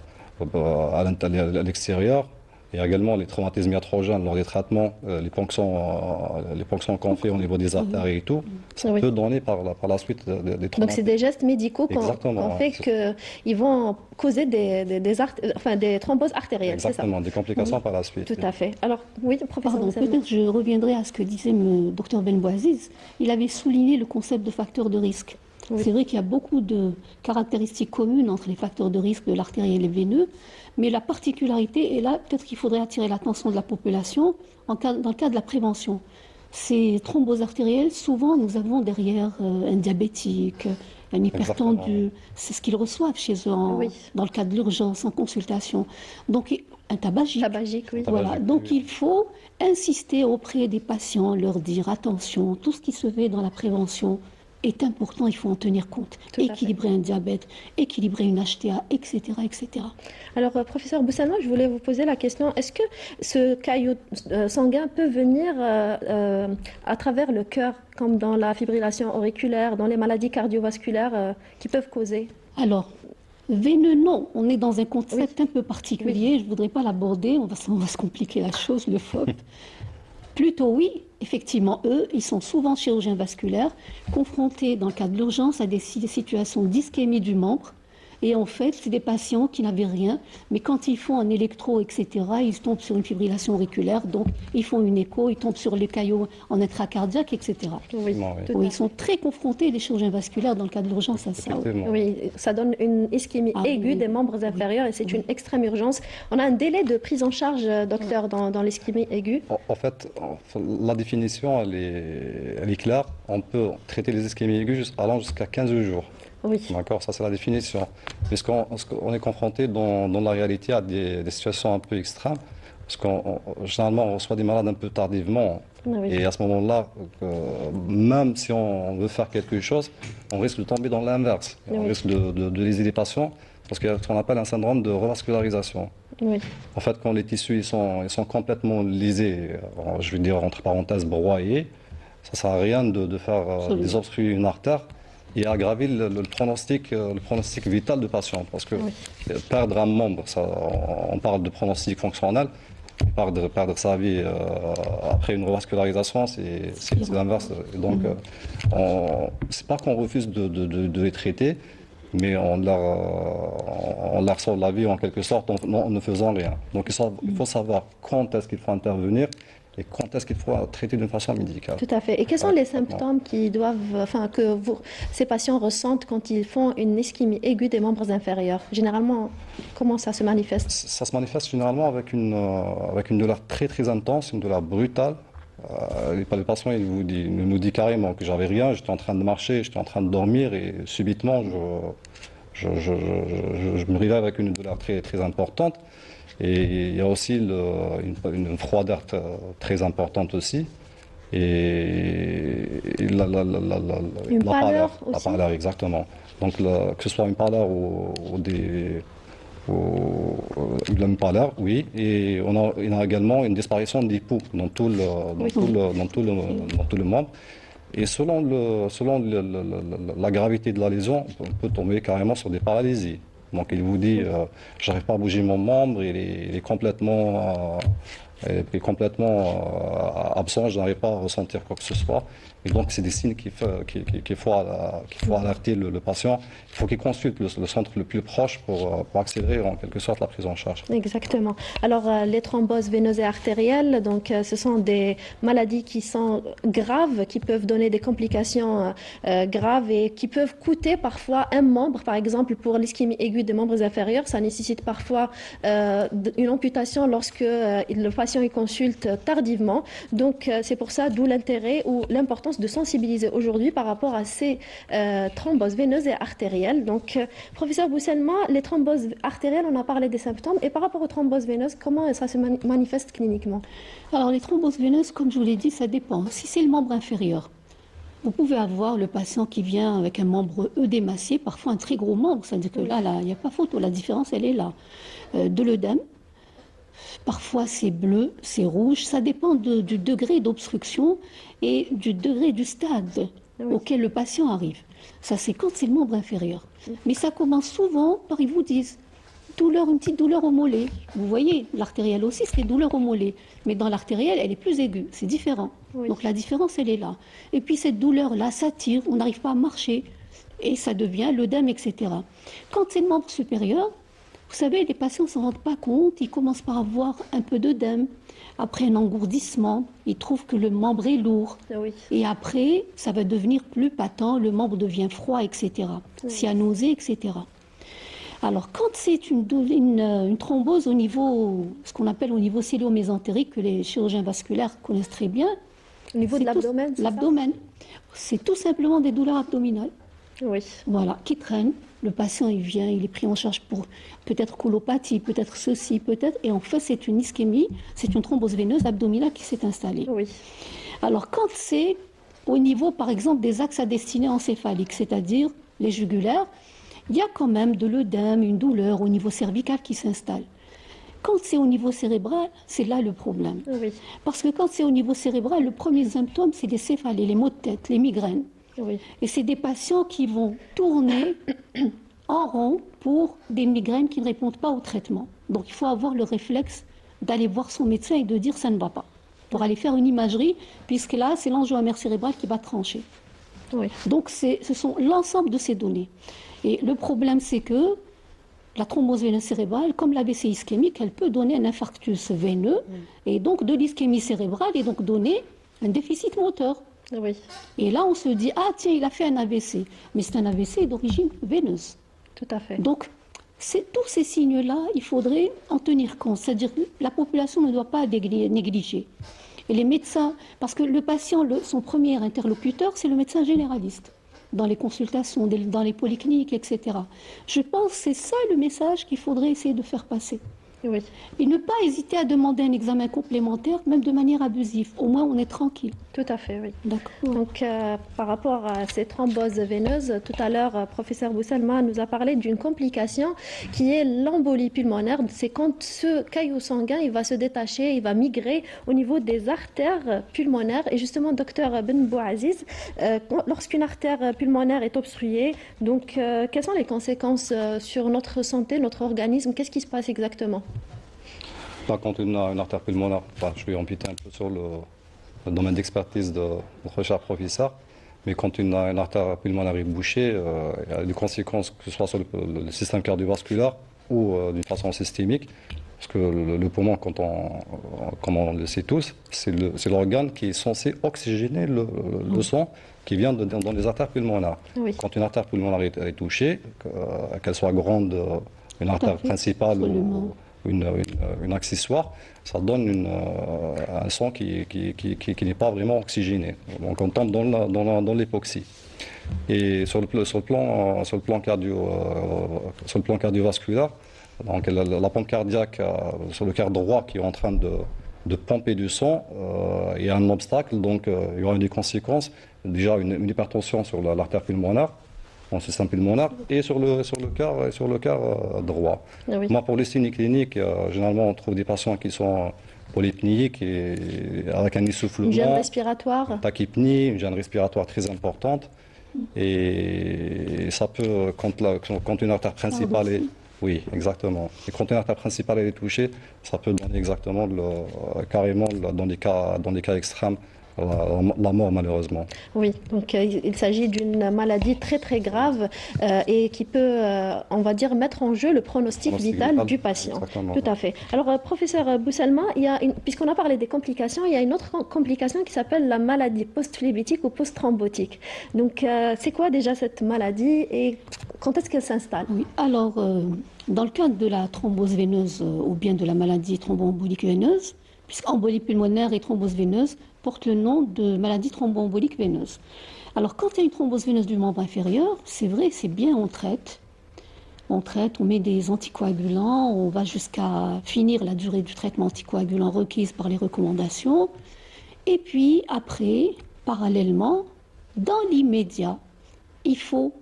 Speaker 3: l'extérieur, Et également les traumatismes iatrogènes lors des traitements, les ponctions qu'on fait au niveau des artères et tout, ça peut donner par la suite des traumatismes.
Speaker 1: Donc c'est des gestes médicaux qu'on fait qu'ils vont causer des thromboses artérielles, c'est ça?
Speaker 3: Exactement, des complications par la suite.
Speaker 1: Tout à fait. Alors, oui, professeur.
Speaker 2: Pardon, peut-être je reviendrai à ce que disait le docteur Benbouaziz. Il avait souligné le concept de facteur de risque.
Speaker 1: Oui.
Speaker 2: C'est vrai qu'il y a beaucoup de caractéristiques communes entre les facteurs de risque de l'artériel et veineux, mais la particularité est là, peut-être qu'il faudrait attirer l'attention de la population dans le cadre de la prévention. Ces thromboses artérielles, souvent nous avons derrière un diabétique, un hypertendu, c'est ce qu'ils reçoivent chez eux dans le cadre de l'urgence, en consultation. Donc un tabagique.
Speaker 1: Oui.
Speaker 2: Voilà. Donc il faut insister auprès des patients, leur dire attention, tout ce qui se fait dans la prévention est important, il faut en tenir compte. Équilibrer un diabète, équilibrer une HTA, etc. etc.
Speaker 1: Alors, professeur Boussalma, je voulais vous poser la question, est-ce que ce caillot sanguin peut venir à travers le cœur, comme dans la fibrillation auriculaire, dans les maladies cardiovasculaires qui peuvent causer?
Speaker 2: Alors, veineux, non. On est dans un concept un peu particulier, je ne voudrais pas l'aborder, on va se compliquer la chose, le FOP. Plutôt oui, effectivement, eux, ils sont souvent chirurgiens vasculaires, confrontés dans le cas de l'urgence à des situations d'ischémie du membre. Et en fait, c'est des patients qui n'avaient rien, mais quand ils font un électro, etc., ils tombent sur une fibrillation auriculaire, donc ils font une écho, ils tombent sur les caillots en intracardiaque, etc.
Speaker 1: Oui,
Speaker 2: ils sont très confrontés, les chirurgiens vasculaires, dans le cas de l'urgence, à ça.
Speaker 1: Oui, ça donne une ischémie aiguë des membres inférieurs et c'est une extrême urgence. On a un délai de prise en charge, docteur, dans l'ischémie aiguë?
Speaker 3: En fait, la définition, elle est claire. On peut traiter les ischémies aiguës allant jusqu'à 15 jours.
Speaker 1: Oui.
Speaker 3: D'accord, ça c'est la définition. Puisqu'on est confronté dans la réalité à des situations un peu extrêmes, parce généralement on reçoit des malades un peu tardivement. Et à ce moment-là, même si on veut faire quelque chose, on risque de tomber dans l'inverse. On risque de léser les patients, parce qu'il y a ce qu'on appelle un syndrome de revascularisation.
Speaker 1: Oui.
Speaker 3: En fait, quand les tissus ils sont complètement lésés, je vais dire entre parenthèses broyés, ça ne sert à rien de faire désobstruer une artère et aggraver le pronostic vital du patient. Parce que perdre un membre, on parle de pronostic fonctionnel, perdre sa vie après une revascularisation, c'est l'inverse. Donc, c'est pas qu'on refuse de les traiter, mais on leur sauve la vie en quelque sorte en ne faisant rien. Donc il faut savoir quand est-ce qu'il faut intervenir et quand est-ce qu'il faut traiter d'une façon médicale.
Speaker 1: Tout à fait. Et quels sont les symptômes que ces patients ressentent quand ils font une ischémie aiguë des membres inférieurs? Généralement, comment ça se manifeste?
Speaker 3: Ça se manifeste généralement avec une douleur très très intense, une douleur brutale. Les patients nous dit carrément que j'avais rien, j'étais en train de marcher, j'étais en train de dormir et subitement je me réveille avec une douleur très très importante. Et il y a aussi une froideur très importante aussi. Et
Speaker 1: une pâleur aussi.
Speaker 3: La pâleur, exactement. Donc que ce soit une pâleur ou une pâleur, oui. Et on a également une disparition des poux dans tout le membre. Et selon la gravité de la lésion, on peut tomber carrément sur des paralysies. Donc il vous dit, j'arrive pas à bouger mon membre, il est complètement absent, je n'arrive pas à ressentir quoi que ce soit. Et donc c'est des signes qu'il faut alerter le patient. Il faut qu'il consulte le centre le plus proche pour accélérer en quelque sorte la prise en charge.
Speaker 1: Exactement. Alors les thromboses veineuses et artérielles, donc ce sont des maladies qui sont graves, qui peuvent donner des complications graves et qui peuvent coûter parfois un membre. Par exemple, pour l'ischémie aiguë des membres inférieurs, ça nécessite parfois une amputation lorsque le patient y consulte tardivement. Donc c'est pour ça d'où l'intérêt ou l'importance de sensibiliser aujourd'hui par rapport à ces thromboses veineuses et artérielles. Donc, professeur Boussalma, les thromboses artérielles, on a parlé des symptômes. Et par rapport aux thromboses veineuses, comment ça se manifeste cliniquement?
Speaker 2: Alors, les thromboses veineuses, comme je vous l'ai dit, ça dépend. Si c'est le membre inférieur, vous pouvez avoir le patient qui vient avec un membre œdématié, parfois un très gros membre. C'est-à-dire que là, il n'y a pas photo, la différence, elle est là. De l'œdème. Parfois c'est bleu, c'est rouge, ça dépend du degré d'obstruction et du degré du stade auquel le patient arrive. Ça c'est quand c'est le membre inférieur. Mais ça commence souvent par, ils vous disent, douleur, une petite douleur au mollet. Vous voyez, l'artérielle aussi, c'est douleur au mollet. Mais dans l'artérielle, elle est plus aiguë, c'est différent.
Speaker 1: Oui.
Speaker 2: Donc la différence, elle est là. Et puis cette douleur-là, ça tire, on n'arrive pas à marcher. Et ça devient l'œdème, etc. Quand c'est le membre supérieur, vous savez, les patients ne s'en rendent pas compte, ils commencent par avoir un peu d'œdème. Après un engourdissement, ils trouvent que le membre est lourd.
Speaker 1: Oui.
Speaker 2: Et après, ça va devenir plus patent, le membre devient froid, etc. S'il y a nausée, etc. Alors, quand c'est une thrombose au niveau, ce qu'on appelle au niveau cœlo-mésentérique, que les chirurgiens vasculaires connaissent très bien,
Speaker 1: Au niveau de l'abdomen, c'est ça?
Speaker 2: l'abdomen, c'est tout simplement des douleurs abdominales.
Speaker 1: Oui.
Speaker 2: Voilà, qui traînent. Le patient, il vient, il est pris en charge pour peut-être colopathie, peut-être ceci, peut-être. Et en fait, c'est une ischémie, c'est une thrombose veineuse abdominale qui s'est installée.
Speaker 1: Oui.
Speaker 2: Alors, quand c'est au niveau, par exemple, des axes à destinée encéphalique, c'est-à-dire les jugulaires, il y a quand même de l'œdème, une douleur au niveau cervical qui s'installe. Quand c'est au niveau cérébral, c'est là le problème.
Speaker 1: Oui.
Speaker 2: Parce que quand c'est au niveau cérébral, le premier symptôme, c'est les céphalées, les maux de tête, les migraines.
Speaker 1: Oui.
Speaker 2: Et c'est des patients qui vont tourner en rond pour des migraines qui ne répondent pas au traitement. Donc il faut avoir le réflexe d'aller voir son médecin et de dire ça ne va pas. Pour aller faire une imagerie, puisque là, c'est l'angiomère cérébrale qui va trancher.
Speaker 1: Oui.
Speaker 2: Donc ce sont l'ensemble de ces données. Et le problème, c'est que la thrombose veineuse cérébrale, comme l'AVC ischémique, elle peut donner un infarctus veineux, et donc de l'ischémie cérébrale, et donc donner un déficit moteur.
Speaker 1: Oui.
Speaker 2: Et là, on se dit, ah tiens, il a fait un AVC. Mais c'est un AVC d'origine veineuse.
Speaker 1: Tout à fait.
Speaker 2: Donc, tous ces signes-là, il faudrait en tenir compte. C'est-à-dire que la population ne doit pas négliger. Et les médecins, parce que le patient, son premier interlocuteur, c'est le médecin généraliste, dans les consultations, dans les polycliniques, etc. Je pense que c'est ça le message qu'il faudrait essayer de faire passer.
Speaker 1: Oui.
Speaker 2: Et ne pas hésiter à demander un examen complémentaire, même de manière abusive. Au moins, on est tranquille.
Speaker 1: Tout à fait, oui.
Speaker 2: D'accord.
Speaker 1: Donc, par rapport à ces thromboses veineuses, tout à l'heure, professeur Bousselma nous a parlé d'une complication qui est l'embolie pulmonaire. C'est quand ce caillou sanguin, il va se détacher, il va migrer au niveau des artères pulmonaires. Et justement, docteur Ben Bouaziz, lorsqu'une artère pulmonaire est obstruée, donc, quelles sont les conséquences sur notre santé, notre organisme? Qu'est-ce qui se passe exactement?
Speaker 3: Là, quand on a une artère pulmonaire, je vais empiéter un peu sur le domaine d'expertise de notre cher professeur, mais quand une artère pulmonaire est bouchée, il y a des conséquences, que ce soit sur le système cardiovasculaire ou d'une façon systémique, parce que le poumon, comme on le sait tous, c'est l'organe qui est censé oxygéner le sang qui vient dans les artères pulmonaires.
Speaker 1: Oui.
Speaker 3: Quand une artère pulmonaire est touchée, qu'elle soit grande, une artère principale ou une accessoire, ça donne un sang qui n'est pas vraiment oxygéné. Donc on tombe dans l'époxy. Et sur le plan cardiovasculaire, donc la pompe cardiaque sur le cœur droit qui est en train de pomper du sang, il y a un obstacle, donc il y aura des conséquences. Déjà une hypertension sur l'artère pulmonaire, dans le système pulmonaire, et sur le cœur droit.
Speaker 1: Ah oui.
Speaker 3: Moi, pour les signes cliniques, généralement, on trouve des patients qui sont polypniques et avec un essoufflement,
Speaker 1: Une gêne respiratoire.
Speaker 3: tachypnie, une gêne respiratoire très importante. Et ça peut, quand une artère principale est... Oui, exactement. Et quand une artère principale est touchée, ça peut donner exactement, carrément, dans des cas extrêmes, la mort, malheureusement.
Speaker 1: Oui, donc il s'agit d'une maladie très très grave et qui peut, on va dire, mettre en jeu le pronostic vital du patient.
Speaker 3: Exactement.
Speaker 1: Tout à fait. Alors, professeur Bousselma, puisqu'on a parlé des complications, il y a une autre complication qui s'appelle la maladie post-phlébitique ou post-thrombotique. Donc, c'est quoi déjà cette maladie et quand est-ce qu'elle s'installe?
Speaker 2: Oui, alors, dans le cadre de la thrombose veineuse ou bien de la maladie thromboembolique veineuse, puisqu'embolie pulmonaire et thrombose veineuse portent le nom de maladie thromboembolique veineuse. Alors, quand il y a une thrombose veineuse du membre inférieur, c'est vrai, c'est bien, on traite, on met des anticoagulants, on va jusqu'à finir la durée du traitement anticoagulant requise par les recommandations. Et puis, après, parallèlement, dans l'immédiat, il faut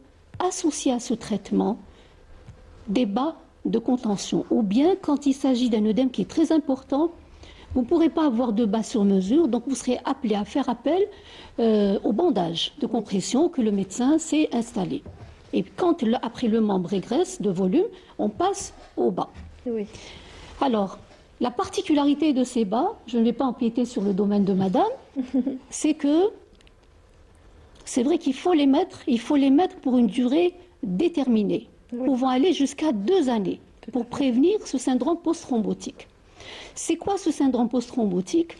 Speaker 2: associer à ce traitement des bas de contention. Ou bien, quand il s'agit d'un œdème qui est très important, vous ne pourrez pas avoir de bas sur mesure, donc vous serez appelé à faire appel au bandage de compression que le médecin s'est installé. Et quand, après le membre régresse de volume, on passe au bas.
Speaker 1: Oui.
Speaker 2: Alors, la particularité de ces bas, je ne vais pas empiéter sur le domaine de madame, c'est que c'est vrai qu'il faut les mettre pour une durée déterminée, pouvant aller jusqu'à 2 années, pour prévenir ce syndrome post-thrombotique. C'est quoi ce syndrome post-thrombotique?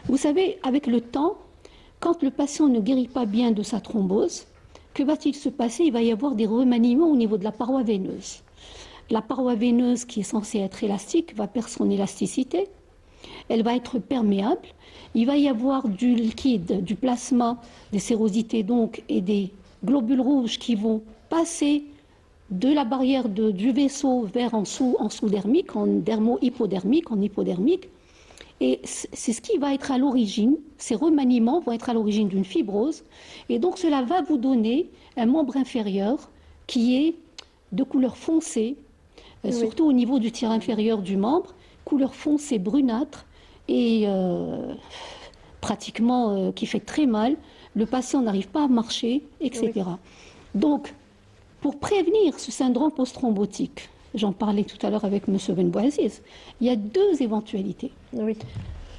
Speaker 2: Vous savez, avec le temps, quand le patient ne guérit pas bien de sa thrombose, que va-t-il se passer? Il va y avoir des remaniements au niveau de la paroi veineuse. La paroi veineuse, qui est censée être élastique, va perdre son élasticité. Elle va être perméable. Il va y avoir du liquide, du plasma, des sérosités donc, et des globules rouges qui vont passer de la barrière du vaisseau vers en sous-dermique, en dermo-hypodermique, en hypodermique. Et c'est ce qui va être à l'origine, ces remaniements vont être à l'origine d'une fibrose. Et donc cela va vous donner un membre inférieur qui est de couleur foncée, surtout au niveau du tiers inférieur du membre, couleur foncée brunâtre et pratiquement qui fait très mal. Le patient n'arrive pas à marcher, etc. Oui. Donc, pour prévenir ce syndrome post-thrombotique, j'en parlais tout à l'heure avec M. Benbouaziz, il y a 2 éventualités.
Speaker 1: Oui.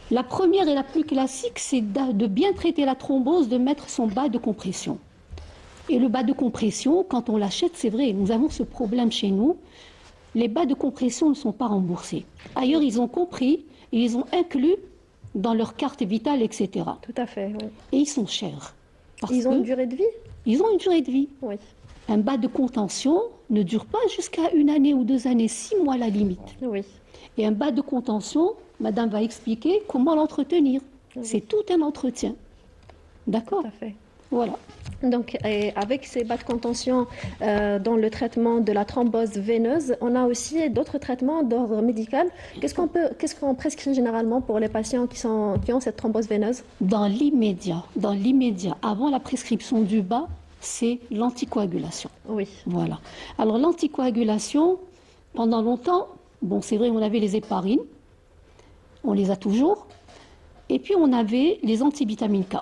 Speaker 2: La première et la plus classique, c'est de bien traiter la thrombose, de mettre son bas de compression. Et le bas de compression, quand on l'achète, c'est vrai, nous avons ce problème chez nous, les bas de compression ne sont pas remboursés. Ailleurs, ils ont compris, ils ont inclus dans leur carte vitale, etc.
Speaker 1: Tout à fait, oui.
Speaker 2: Et ils sont chers.
Speaker 1: Ils ont une durée de vie?
Speaker 2: Ils ont une durée de vie.
Speaker 1: Oui.
Speaker 2: Un bas de contention ne dure pas jusqu'à 1 année ou 2 années, 6 mois la limite.
Speaker 1: Oui.
Speaker 2: Et un bas de contention, madame va expliquer comment l'entretenir. Oui. C'est tout un entretien. D'accord?
Speaker 1: Tout à fait.
Speaker 2: Voilà.
Speaker 1: Donc, avec ces bas de contention dans le traitement de la thrombose veineuse, on a aussi d'autres traitements d'ordre médical. Qu'est-ce qu'on prescrit généralement pour les patients qui ont cette thrombose veineuse?
Speaker 2: Dans l'immédiat, avant la prescription du bas, c'est l'anticoagulation.
Speaker 1: Oui.
Speaker 2: Voilà. Alors l'anticoagulation, pendant longtemps, bon, c'est vrai, on avait les héparines, on les a toujours, et puis on avait les antivitamines K.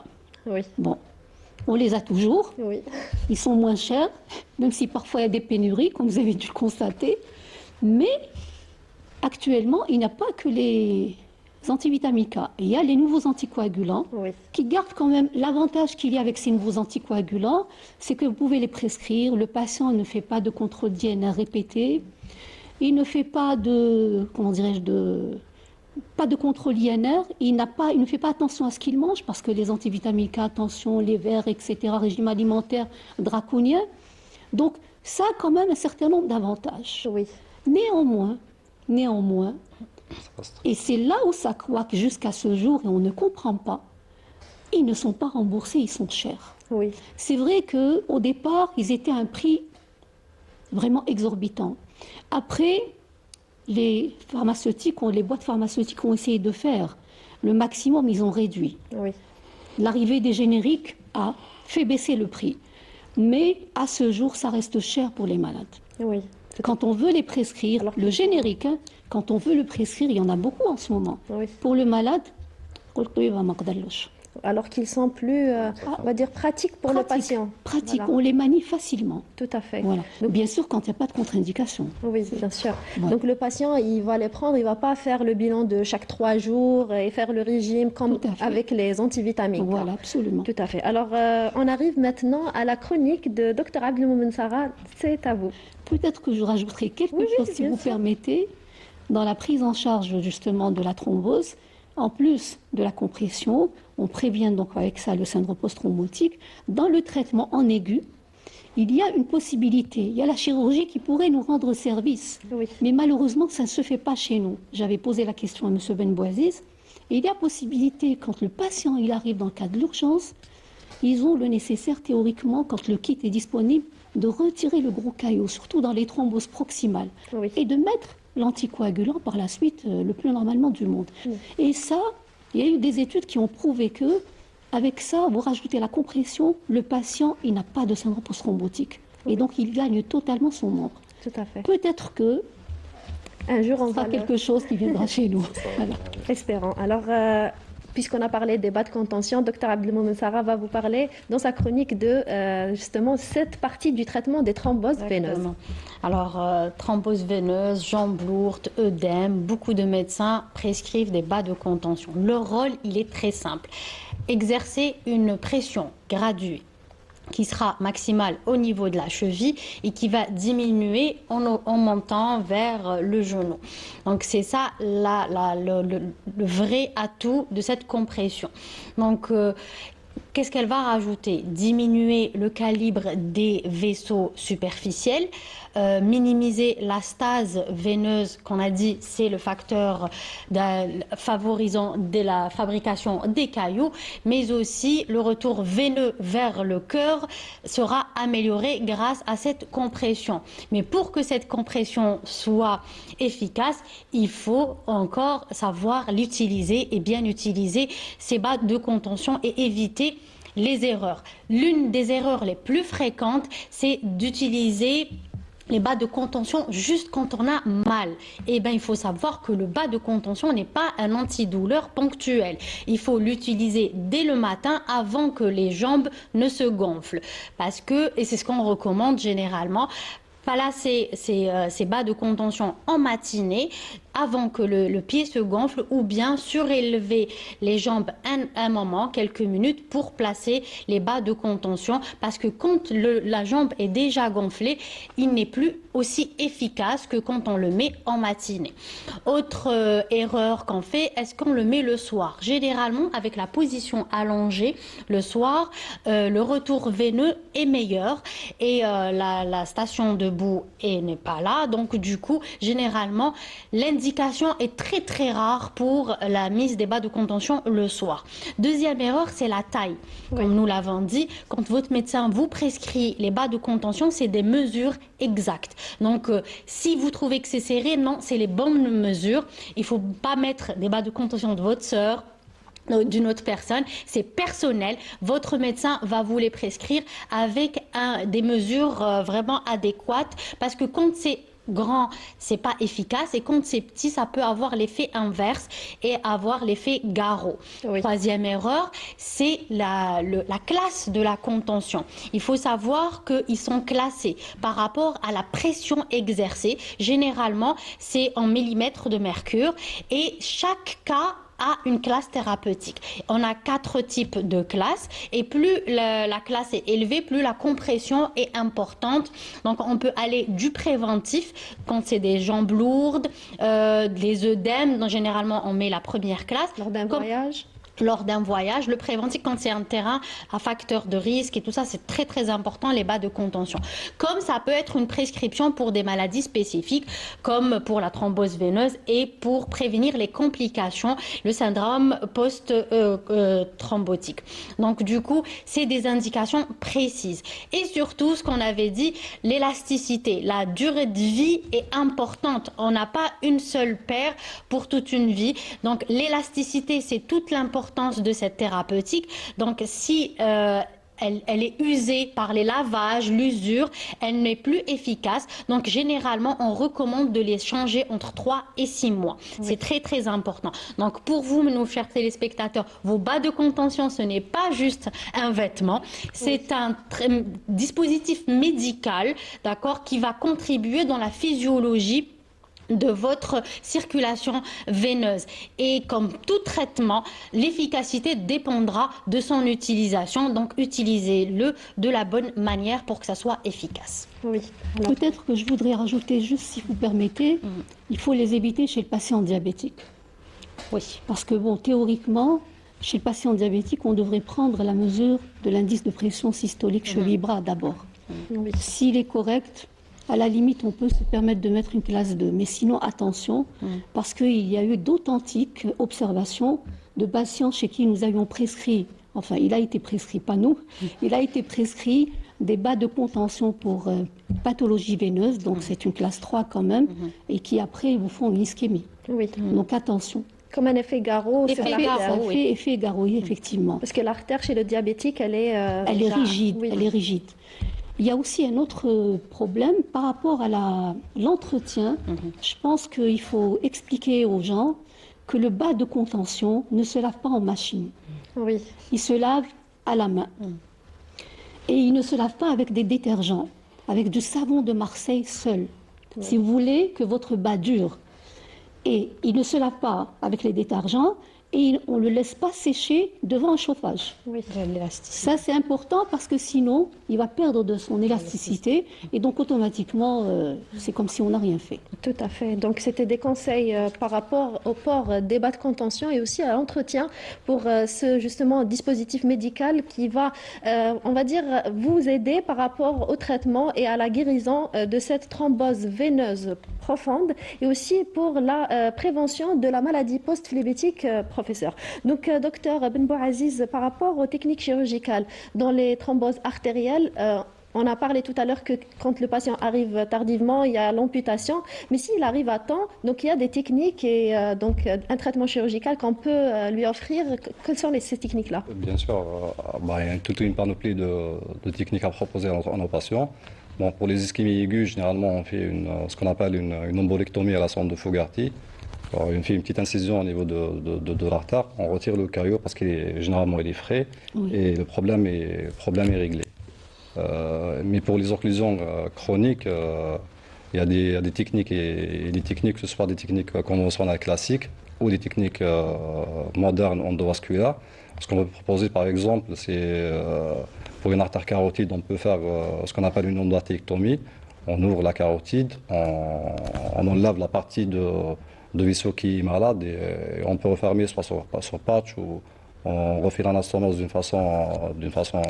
Speaker 1: Oui.
Speaker 2: Bon. On les a toujours,
Speaker 1: oui.
Speaker 2: Ils sont moins chers, même si parfois il y a des pénuries, comme vous avez dû le constater. Mais actuellement, il n'y a pas que les antivitamines K. Il y a les nouveaux anticoagulants qui gardent quand même l'avantage qu'il y a avec ces nouveaux anticoagulants, c'est que vous pouvez les prescrire, le patient ne fait pas de contrôle d'INR répété, il ne fait pas de, pas de contrôle INR, il ne fait pas attention à ce qu'il mange parce que les antivitamines K, attention, les verres, etc., régime alimentaire draconien. Donc ça a quand même un certain nombre d'avantages.
Speaker 1: Oui.
Speaker 2: Néanmoins, et c'est là où ça coince jusqu'à ce jour et on ne comprend pas, ils ne sont pas remboursés, ils sont chers.
Speaker 1: Oui.
Speaker 2: C'est vrai qu'au départ, ils étaient à un prix vraiment exorbitant. Après, les boîtes pharmaceutiques ont essayé de faire le maximum, ils ont réduit.
Speaker 1: Oui.
Speaker 2: L'arrivée des génériques a fait baisser le prix. Mais à ce jour, ça reste cher pour les malades.
Speaker 1: Oui.
Speaker 2: Quand on veut les prescrire, le générique, quand on veut le prescrire, il y en a beaucoup en ce moment.
Speaker 1: Oui.
Speaker 2: Pour le malade,
Speaker 1: alors qu'ils sont plus, on va dire, pratiques pour le patient.
Speaker 2: Pratiques,
Speaker 1: voilà.
Speaker 2: On les manie facilement.
Speaker 1: Tout à fait.
Speaker 2: Voilà. Donc, bien sûr, quand il n'y a pas de contre-indication.
Speaker 1: Oui, bien sûr.
Speaker 2: Voilà.
Speaker 1: Donc le patient, il va les prendre, il ne va pas faire le bilan de chaque 3 jours et faire le régime comme avec les antivitamines.
Speaker 2: Voilà, absolument.
Speaker 1: Tout à fait. Alors, on arrive maintenant à la chronique de Dr Abdelmoumen Sarah. C'est à vous.
Speaker 2: Peut-être que je rajouterai quelque chose, si vous permettez, dans la prise en charge justement de la thrombose. En plus de la compression, on prévient donc avec ça le syndrome post-thrombotique. Dans le traitement en aigu, il y a une possibilité. Il y a la chirurgie qui pourrait nous rendre service.
Speaker 1: Oui.
Speaker 2: Mais malheureusement, ça ne se fait pas chez nous. J'avais posé la question à M. Benbouaziz. Et il y a possibilité, quand le patient il arrive dans le cas de l'urgence, ils ont le nécessaire théoriquement, quand le kit est disponible, de retirer le gros caillot, surtout dans les thromboses proximales, et de mettre l'anticoagulant par la suite le plus normalement du monde. Et ça, il y a eu des études qui ont prouvé que avec ça, vous rajoutez la compression, le patient, il n'a pas de syndrome post-thrombotique. Et donc, il gagne totalement son membre.
Speaker 1: Tout à fait.
Speaker 2: Peut-être que
Speaker 1: un jour, on
Speaker 2: fera quelque chose qui viendra chez nous. Voilà.
Speaker 1: Espérons. Alors, puisqu'on a parlé des bas de contention, Dr Abdelmomen Sarah va vous parler dans sa chronique de justement cette partie du traitement des thromboses veineuses.
Speaker 4: Alors, thrombose veineuse, jambes lourdes, œdème, beaucoup de médecins prescrivent des bas de contention. Leur rôle, il est très simple. Exercer une pression graduée qui sera maximale au niveau de la cheville et qui va diminuer en montant vers le genou. Donc c'est ça le vrai atout de cette compression. Donc qu'est-ce qu'elle va rajouter? Diminuer le calibre des vaisseaux superficiels, minimiser la stase veineuse, qu'on a dit c'est le facteur favorisant de la fabrication des cailloux, mais aussi le retour veineux vers le cœur sera amélioré grâce à cette compression. Mais pour que cette compression soit efficace, il faut encore savoir l'utiliser et bien utiliser ces bas de contention et éviter les erreurs. L'une des erreurs les plus fréquentes, c'est d'utiliser les bas de contention juste quand on a mal. Eh bien, il faut savoir que le bas de contention n'est pas un antidouleur ponctuel. Il faut l'utiliser dès le matin avant que les jambes ne se gonflent. Parce que, et c'est ce qu'on recommande généralement, placer ces bas de contention en matinée avant que le pied se gonfle, ou bien surélever les jambes un moment, quelques minutes, pour placer les bas de contention, parce que quand la jambe est déjà gonflée, il n'est plus aussi efficace que quand on le met en matinée. Autre erreur qu'on fait, est-ce qu'on le met le soir? Généralement, avec la position allongée, le soir, le retour veineux est meilleur et la station debout n'est pas là. Donc du coup, généralement, l'indication est très très rare pour la mise des bas de contention le soir. Deuxième erreur, c'est la taille. Comme nous l'avons dit, quand votre médecin vous prescrit les bas de contention, c'est des mesures exactes. Donc si vous trouvez que c'est serré, non, c'est les bonnes mesures. Il ne faut pas mettre des bas de contention de votre sœur, d'une autre personne, c'est personnel. Votre médecin va vous les prescrire avec des mesures vraiment adéquates, parce que quand c'est grand, c'est pas efficace, et quand c'est petit, ça peut avoir l'effet inverse et avoir l'effet garrot. Troisième erreur, c'est la classe de la contention. Il faut savoir qu'ils sont classés par rapport à la pression exercée. Généralement, c'est en millimètres de mercure, et chaque cas a une classe thérapeutique. On a 4 types de classes, et plus la classe est élevée, plus la compression est importante. Donc on peut aller du préventif quand c'est des jambes lourdes, des œdèmes, donc généralement on met la première classe.
Speaker 1: Lors d'un voyage.
Speaker 4: Lors d'un voyage, le préventif quand c'est un terrain à facteur de risque et tout ça, c'est très très important, les bas de contention. Comme ça peut être une prescription pour des maladies spécifiques, comme pour la thrombose veineuse et pour prévenir les complications, le syndrome post-thrombotique. Donc du coup, c'est des indications précises. Et surtout, ce qu'on avait dit, l'élasticité, la durée de vie est importante. On n'a pas une seule paire pour toute une vie. Donc l'élasticité, c'est toute l'importance de cette thérapeutique. Donc si elle est usée par les lavages, l'usure, elle n'est plus efficace. Donc généralement, on recommande de les changer entre 3 et 6 mois. C'est très très important. Donc pour vous, nos chers téléspectateurs, vos bas de contention, ce n'est pas juste un vêtement, c'est un dispositif médical, d'accord, qui va contribuer dans la physiologie de votre circulation veineuse. Et comme tout traitement, l'efficacité dépendra de son utilisation. Donc utilisez-le de la bonne manière pour que ça soit efficace.
Speaker 2: Peut-être que je voudrais rajouter, juste si vous permettez, il faut les éviter chez le patient diabétique. Parce que bon, théoriquement, chez le patient diabétique, on devrait prendre la mesure de l'indice de pression systolique cheville-bras d'abord. S'il est correct, à la limite, on peut se permettre de mettre une classe 2. Mais sinon, attention, parce qu'il y a eu d'authentiques observations de patients chez qui nous avions prescrit, enfin, il a été prescrit, pas nous, il a été prescrit des bas de contention pour pathologie veineuse, donc c'est une classe 3 quand même, et qui après vous font une ischémie. Donc attention.
Speaker 1: Comme un effet garrot.
Speaker 2: Effet garrot, effectivement.
Speaker 1: Parce que l'artère chez le diabétique, elle est
Speaker 2: rigide. Elle est rigide. Il y a aussi un autre problème par rapport à l'entretien. Je pense qu'il faut expliquer aux gens que le bas de contention ne se lave pas en machine.
Speaker 1: Oui.
Speaker 2: Il se lave à la main. Et il ne se lave pas avec des détergents, avec du savon de Marseille seul. Si vous voulez que votre bas dure, et il ne se lave pas avec les détergents, et on ne le laisse pas sécher devant un chauffage.
Speaker 1: Oui.
Speaker 2: Ça, c'est important parce que sinon, il va perdre de son élasticité et donc automatiquement, c'est comme si on n'a rien fait.
Speaker 1: Tout à fait. Donc, c'était des conseils par rapport au port des bas de contention et aussi à l'entretien pour ce, justement, dispositif médical qui va, on va dire, vous aider par rapport au traitement et à la guérison de cette thrombose veineuse profonde et aussi pour la prévention de la maladie post-phlébétique, professeur. Donc, docteur Benbouaziz, par rapport aux techniques chirurgicales dans les thromboses artérielles, on a parlé tout à l'heure que quand le patient arrive tardivement, il y a l'amputation, mais s'il arrive à temps, donc il y a des techniques et donc un traitement chirurgical qu'on peut lui offrir. Quelles sont ces techniques-là?
Speaker 3: Bien sûr, il y a toute une panoplie de techniques à proposer à nos patients. Bon, pour les ischémies aiguës, généralement, on fait ce qu'on appelle une embolectomie à la sonde de Fogarty. Alors, on fait une petite incision au niveau de l'artère, on retire le caillot parce généralement il est frais et le problème est réglé. Mais pour les occlusions chroniques, il y a des techniques et des techniques, que ce soit des techniques conventionnelles classiques ou des techniques modernes endovasculaires. Ce qu'on peut proposer par exemple, c'est pour une artère carotide, on peut faire ce qu'on appelle une endartérectomie. On ouvre la carotide, on enlève la partie de vaisseau qui est malade et on peut refermer soit sur patch ou on refait l'anastomose d'une façon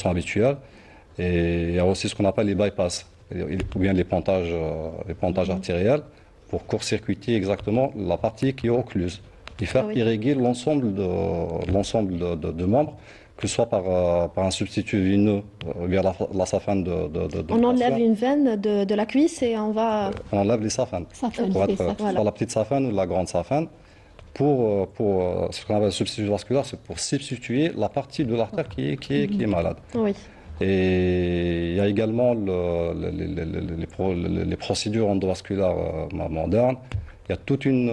Speaker 3: habituelle. Et il y a aussi ce qu'on appelle les bypass, ou bien les pontages artériels pour court-circuiter exactement la partie qui est occluse et faire irriguer l'ensemble de membres, que ce soit par un substitut veineux via la saphane
Speaker 1: on enlève une veine de la cuisse et on va...
Speaker 3: On enlève les saphanes. Soit la petite saphane ou la grande saphane. Pour ce qu'on appelle le substitut vasculaire, c'est pour substituer la partie de l'artère qui est malade.
Speaker 1: Oui.
Speaker 3: Et il y a également les procédures endovasculaires modernes. Il y a toute une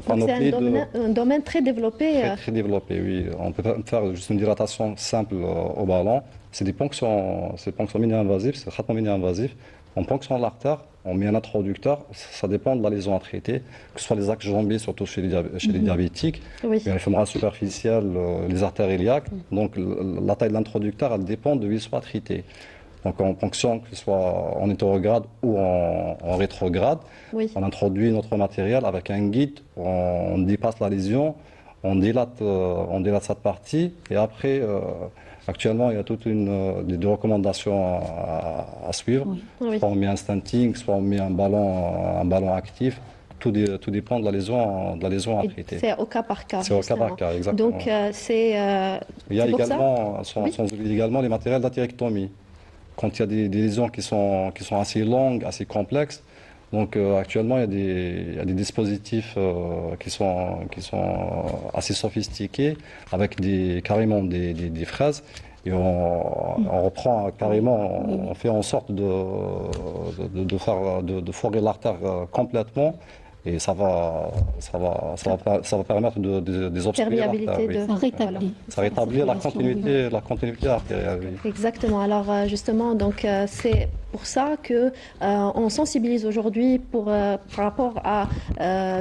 Speaker 3: panoplie
Speaker 1: c'est un domaine très développé.
Speaker 3: Très développé, oui. On peut faire juste une dilatation simple au ballon. C'est des ponctions mini-invasives, c'est traitement mini-invasif. On ponctionne l'artère, on met un introducteur, ça dépend de la lésion à traiter, que ce soit les axes jambiers, surtout chez les diabétiques,
Speaker 1: Oui.
Speaker 3: les fémorales superficielles, les artères iliaques. Donc la taille de l'introducteur, elle dépend de vaisseau à traiter. Donc on ponctionne, que ce soit en hétérograde ou en rétrograde.
Speaker 1: Oui.
Speaker 3: On introduit notre matériel avec un guide, on dépasse la lésion, on dilate cette partie et après... Actuellement, il y a toute des recommandations à suivre.
Speaker 1: Oui.
Speaker 3: Soit on met un stenting, soit on met un ballon actif. Tout dépend de la lésion à traiter.
Speaker 1: C'est au cas par cas.
Speaker 3: C'est au cas par cas, exactement.
Speaker 1: Donc, c'est.
Speaker 3: Il y a
Speaker 1: pour
Speaker 3: également, sans oublier également les matériels d'athérectomie. Quand il y a des lésions qui sont assez longues, assez complexes, donc actuellement il y a des dispositifs qui sont assez sophistiqués avec carrément des fraises et on reprend carrément, on fait en sorte de forer l'artère complètement. Et ça va permettre de désobstruer l'artère. Ça rétablit la continuité artérielle. Oui.
Speaker 1: Exactement. Alors justement, donc c'est pour ça que on sensibilise aujourd'hui par rapport à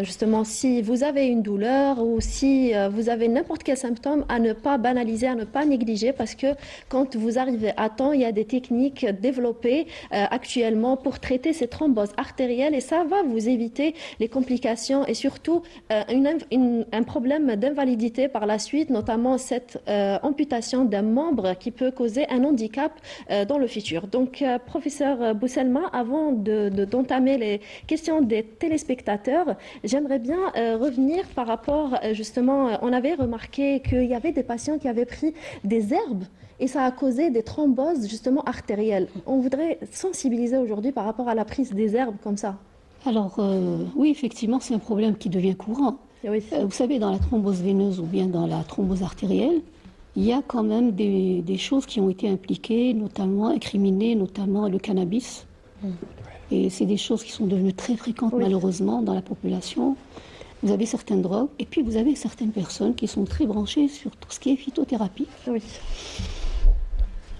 Speaker 1: justement si vous avez une douleur ou si vous avez n'importe quel symptôme, à ne pas banaliser, à ne pas négliger, parce que quand vous arrivez à temps, il y a des techniques développées actuellement pour traiter ces thromboses artérielles et ça va vous éviter les complications et surtout un problème d'invalidité par la suite, notamment cette amputation d'un membre qui peut causer un handicap dans le futur. Donc, professeur Bousselma, avant d'entamer les questions des téléspectateurs, j'aimerais bien revenir par rapport, justement, on avait remarqué qu'il y avait des patients qui avaient pris des herbes et ça a causé des thromboses, justement, artérielles. On voudrait sensibiliser aujourd'hui par rapport à la prise des herbes comme ça.
Speaker 2: Alors, oui, effectivement, c'est un problème qui devient courant.
Speaker 1: Oui.
Speaker 2: Vous savez, dans la thrombose veineuse ou bien dans la thrombose artérielle, il y a quand même des choses qui ont été impliquées, notamment incriminées, notamment le cannabis. Et c'est des choses qui sont devenues très fréquentes malheureusement dans la population. Vous avez certaines drogues et puis vous avez certaines personnes qui sont très branchées sur tout ce qui est phytothérapie.
Speaker 1: Oui.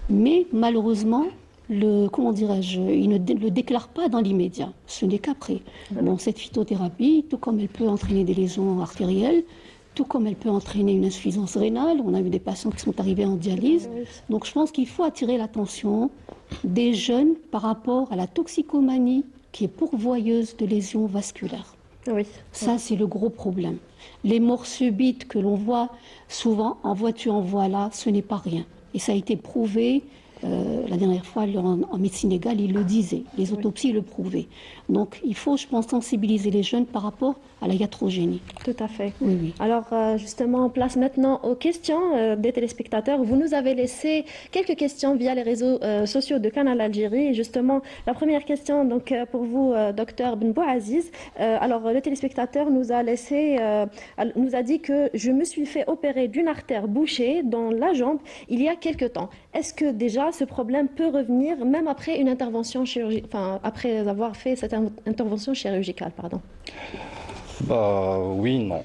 Speaker 2: Mais malheureusement, comment dirais-je, ils ne le déclarent pas dans l'immédiat. Ce n'est qu'après. Bon, cette phytothérapie, tout comme elle peut entraîner des lésions artérielles, tout comme elle peut entraîner une insuffisance rénale. On a eu des patients qui sont arrivés en dialyse. Donc je pense qu'il faut attirer l'attention des jeunes par rapport à la toxicomanie qui est pourvoyeuse de lésions vasculaires.
Speaker 1: Oui.
Speaker 2: Ça, c'est le gros problème. Les morts subites que l'on voit souvent en voiture, en voilà, ce n'est pas rien. Et ça a été prouvé, la dernière fois en médecine légale, il le disait, les autopsies le prouvaient. Donc il faut, je pense, sensibiliser les jeunes par rapport à la iatrogénie.
Speaker 1: Tout à fait.
Speaker 2: Oui, oui.
Speaker 1: Alors justement, on place maintenant aux questions des téléspectateurs. Vous nous avez laissé quelques questions via les réseaux sociaux de Canal Algérie. Et justement, la première question donc, pour vous, docteur Ben Bouaziz. Alors le téléspectateur nous a dit que je me suis fait opérer d'une artère bouchée dans la jambe il y a quelque temps. Est-ce que déjà ce problème peut revenir même après une intervention chirurgicale, enfin après avoir fait cette intervention chirurgicale, pardon?
Speaker 3: Oui, non.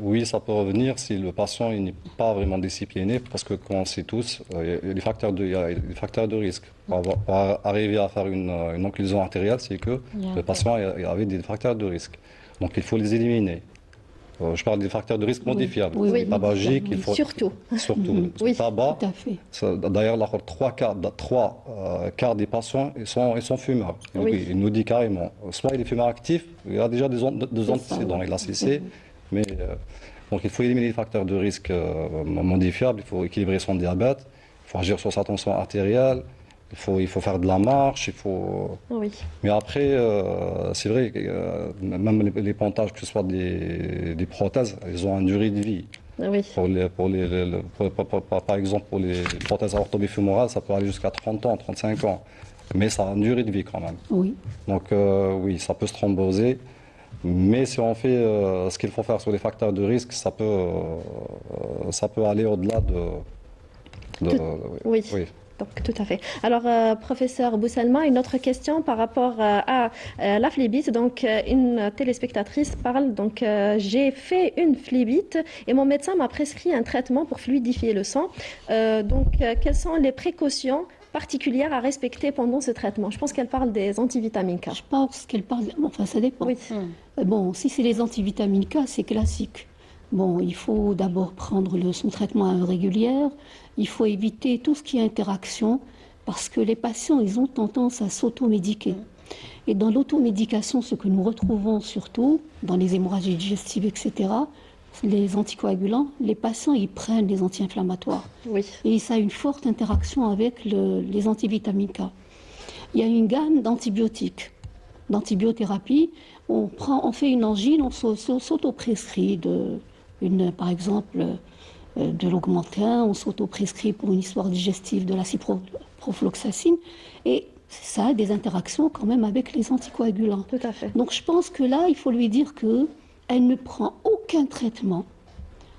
Speaker 3: Oui, ça peut revenir si le patient n'est pas vraiment discipliné, parce que, comme on sait tous, il y a des facteurs de risque. Pour arriver à faire une occlusion artérielle, c'est que le patient avait des facteurs de risque. Donc il faut les éliminer. Je parle des facteurs de risque modifiables.
Speaker 2: Oui,
Speaker 3: Les tabagiques, il faut...
Speaker 1: Surtout.
Speaker 3: Surtout.
Speaker 1: Oui,
Speaker 3: Le tabac,
Speaker 2: tout à fait.
Speaker 3: d'ailleurs, trois quarts des patients ils sont fumeurs.
Speaker 1: Oui.
Speaker 3: Il nous dit carrément, soit il est fumeur actif, il a déjà des antécédents, il a cessé, mais donc il faut éliminer les facteurs de risque modifiables, il faut équilibrer son diabète, il faut agir sur sa tension artérielle, il faut faire de la marche,
Speaker 1: Oui.
Speaker 3: Mais après, c'est vrai que même les pontages, que ce soit des prothèses, ils ont une durée de vie.
Speaker 1: Oui.
Speaker 3: Par exemple, pour les prothèses orthobifémorales, ça peut aller jusqu'à 30 ans, 35 ans. Mais ça a une durée de vie quand même.
Speaker 2: Oui.
Speaker 3: Donc oui, ça peut se thromboser. Mais si on fait ce qu'il faut faire sur les facteurs de risque, ça peut aller au-delà de...
Speaker 1: Oui. Donc, tout à fait. Alors, professeur Bousselma, une autre question par rapport à la phlébite. Donc, une téléspectatrice parle. Donc, j'ai fait une phlébite et mon médecin m'a prescrit un traitement pour fluidifier le sang. Quelles sont les précautions particulières à respecter pendant ce traitement? Je pense qu'elle parle des antivitamines K.
Speaker 2: Je pense qu'elle parle... Enfin, ça dépend.
Speaker 1: Oui.
Speaker 2: Bon, si c'est les antivitamines K, c'est classique. Bon, il faut d'abord prendre son traitement à heure régulière. Il faut éviter tout ce qui est interaction parce que les patients, ils ont tendance à s'automédiquer. Et dans l'automédication, ce que nous retrouvons surtout dans les hémorragies digestives, etc., les anticoagulants, les patients, ils prennent les anti-inflammatoires.
Speaker 1: Oui.
Speaker 2: Et ça a une forte interaction avec les antivitamines K. Il y a une gamme d'antibiotiques, d'antibiothérapie. On fait une angine, on s'autoprescrit par exemple, de l'augmentin, on s'autoprescrit pour une histoire digestive de la ciprofloxacine, et ça a des interactions quand même avec les anticoagulants.
Speaker 1: Tout à fait.
Speaker 2: Donc je pense que là, il faut lui dire qu'elle ne prend aucun traitement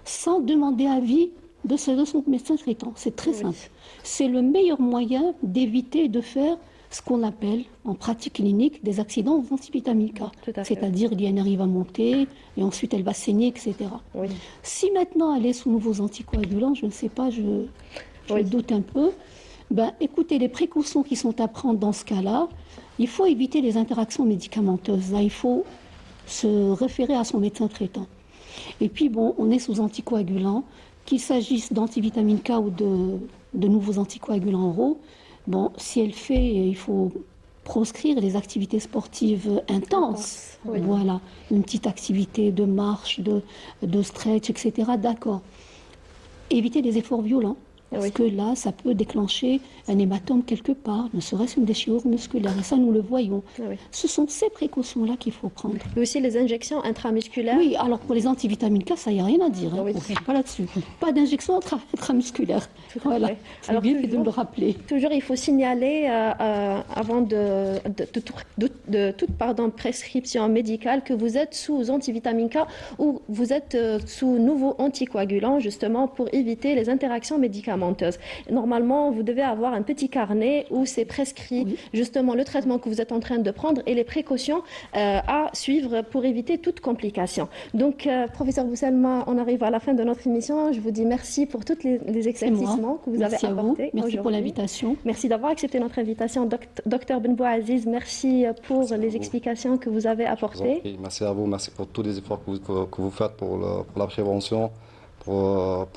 Speaker 2: sans demander avis de son médecin traitant. C'est très simple. C'est le meilleur moyen d'éviter de faire ce qu'on appelle en pratique clinique des accidents aux antivitamines K. C'est-à-dire l'IN arrive à monter et ensuite elle va saigner, etc.
Speaker 1: Oui.
Speaker 2: Si maintenant elle est sous nouveaux anticoagulants, je ne sais pas, je doute un peu, écoutez, les précautions qui sont à prendre dans ce cas-là, il faut éviter les interactions médicamenteuses. Là, il faut se référer à son médecin traitant. Et puis, bon, on est sous anticoagulants, qu'il s'agisse d'antivitamine K ou de nouveaux anticoagulants oraux. Bon, si elle fait, il faut proscrire les activités sportives intenses.
Speaker 1: Oui.
Speaker 2: Voilà, une petite activité de marche, de stretch, etc. D'accord. Éviter les efforts violents. Parce que là, ça peut déclencher un hématome quelque part, ne serait-ce une déchirure musculaire. Et ça, nous le voyons.
Speaker 1: Oui.
Speaker 2: Ce sont ces précautions-là qu'il faut prendre.
Speaker 1: Et aussi les injections intramusculaires.
Speaker 2: Oui, alors pour les antivitamines K, ça, il n'y a rien à dire. On ne pas là-dessus. Pas d'injection intramusculaire. Voilà. C'est bien de le rappeler.
Speaker 1: Toujours, il faut signaler avant de toute prescription médicale que vous êtes sous antivitamine K ou vous êtes sous nouveaux anticoagulants, justement, pour éviter les interactions médicamenteuses. médicamenteuse. Normalement, vous devez avoir un petit carnet où c'est prescrit justement le traitement que vous êtes en train de prendre et les précautions à suivre pour éviter toute complication. Donc, professeur Bousselma, on arrive à la fin de notre émission. Je vous dis merci pour tous les éclaircissements que vous avez apportés.
Speaker 2: Merci pour l'invitation.
Speaker 1: Merci d'avoir accepté notre invitation. Docteur Benbouaziz, merci pour les explications que vous avez apportées.
Speaker 3: Merci à vous, merci pour tous les efforts que vous faites pour la prévention, pour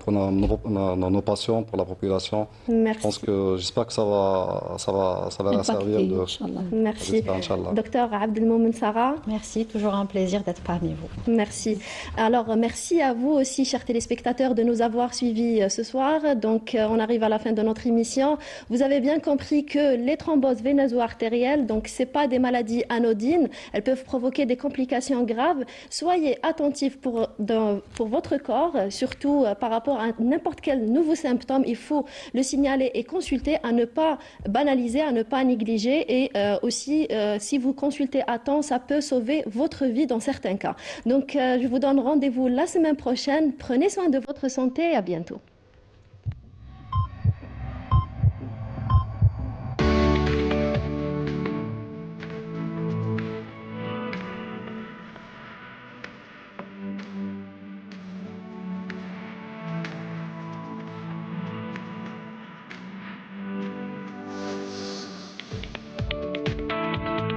Speaker 3: nos patients, pour la population.
Speaker 1: Merci.
Speaker 3: J'espère que ça va leur servir de...
Speaker 1: Merci. Docteur Abdelmoumen Sarah.
Speaker 4: Merci, toujours un plaisir d'être parmi vous.
Speaker 1: Merci. Alors, merci à vous aussi, chers téléspectateurs, de nous avoir suivis ce soir. Donc, on arrive à la fin de notre émission. Vous avez bien compris que les thromboses veineuses ou artérielles, donc, c'est pas des maladies anodines. Elles peuvent provoquer des complications graves. Soyez attentifs pour votre corps, surtout par rapport à n'importe quel nouveau symptôme. Il faut le signaler et consulter, à ne pas banaliser, à ne pas négliger. Et aussi, si vous consultez à temps, ça peut sauver votre vie dans certains cas. Donc, je vous donne rendez-vous la semaine prochaine. Prenez soin de votre santé et à bientôt.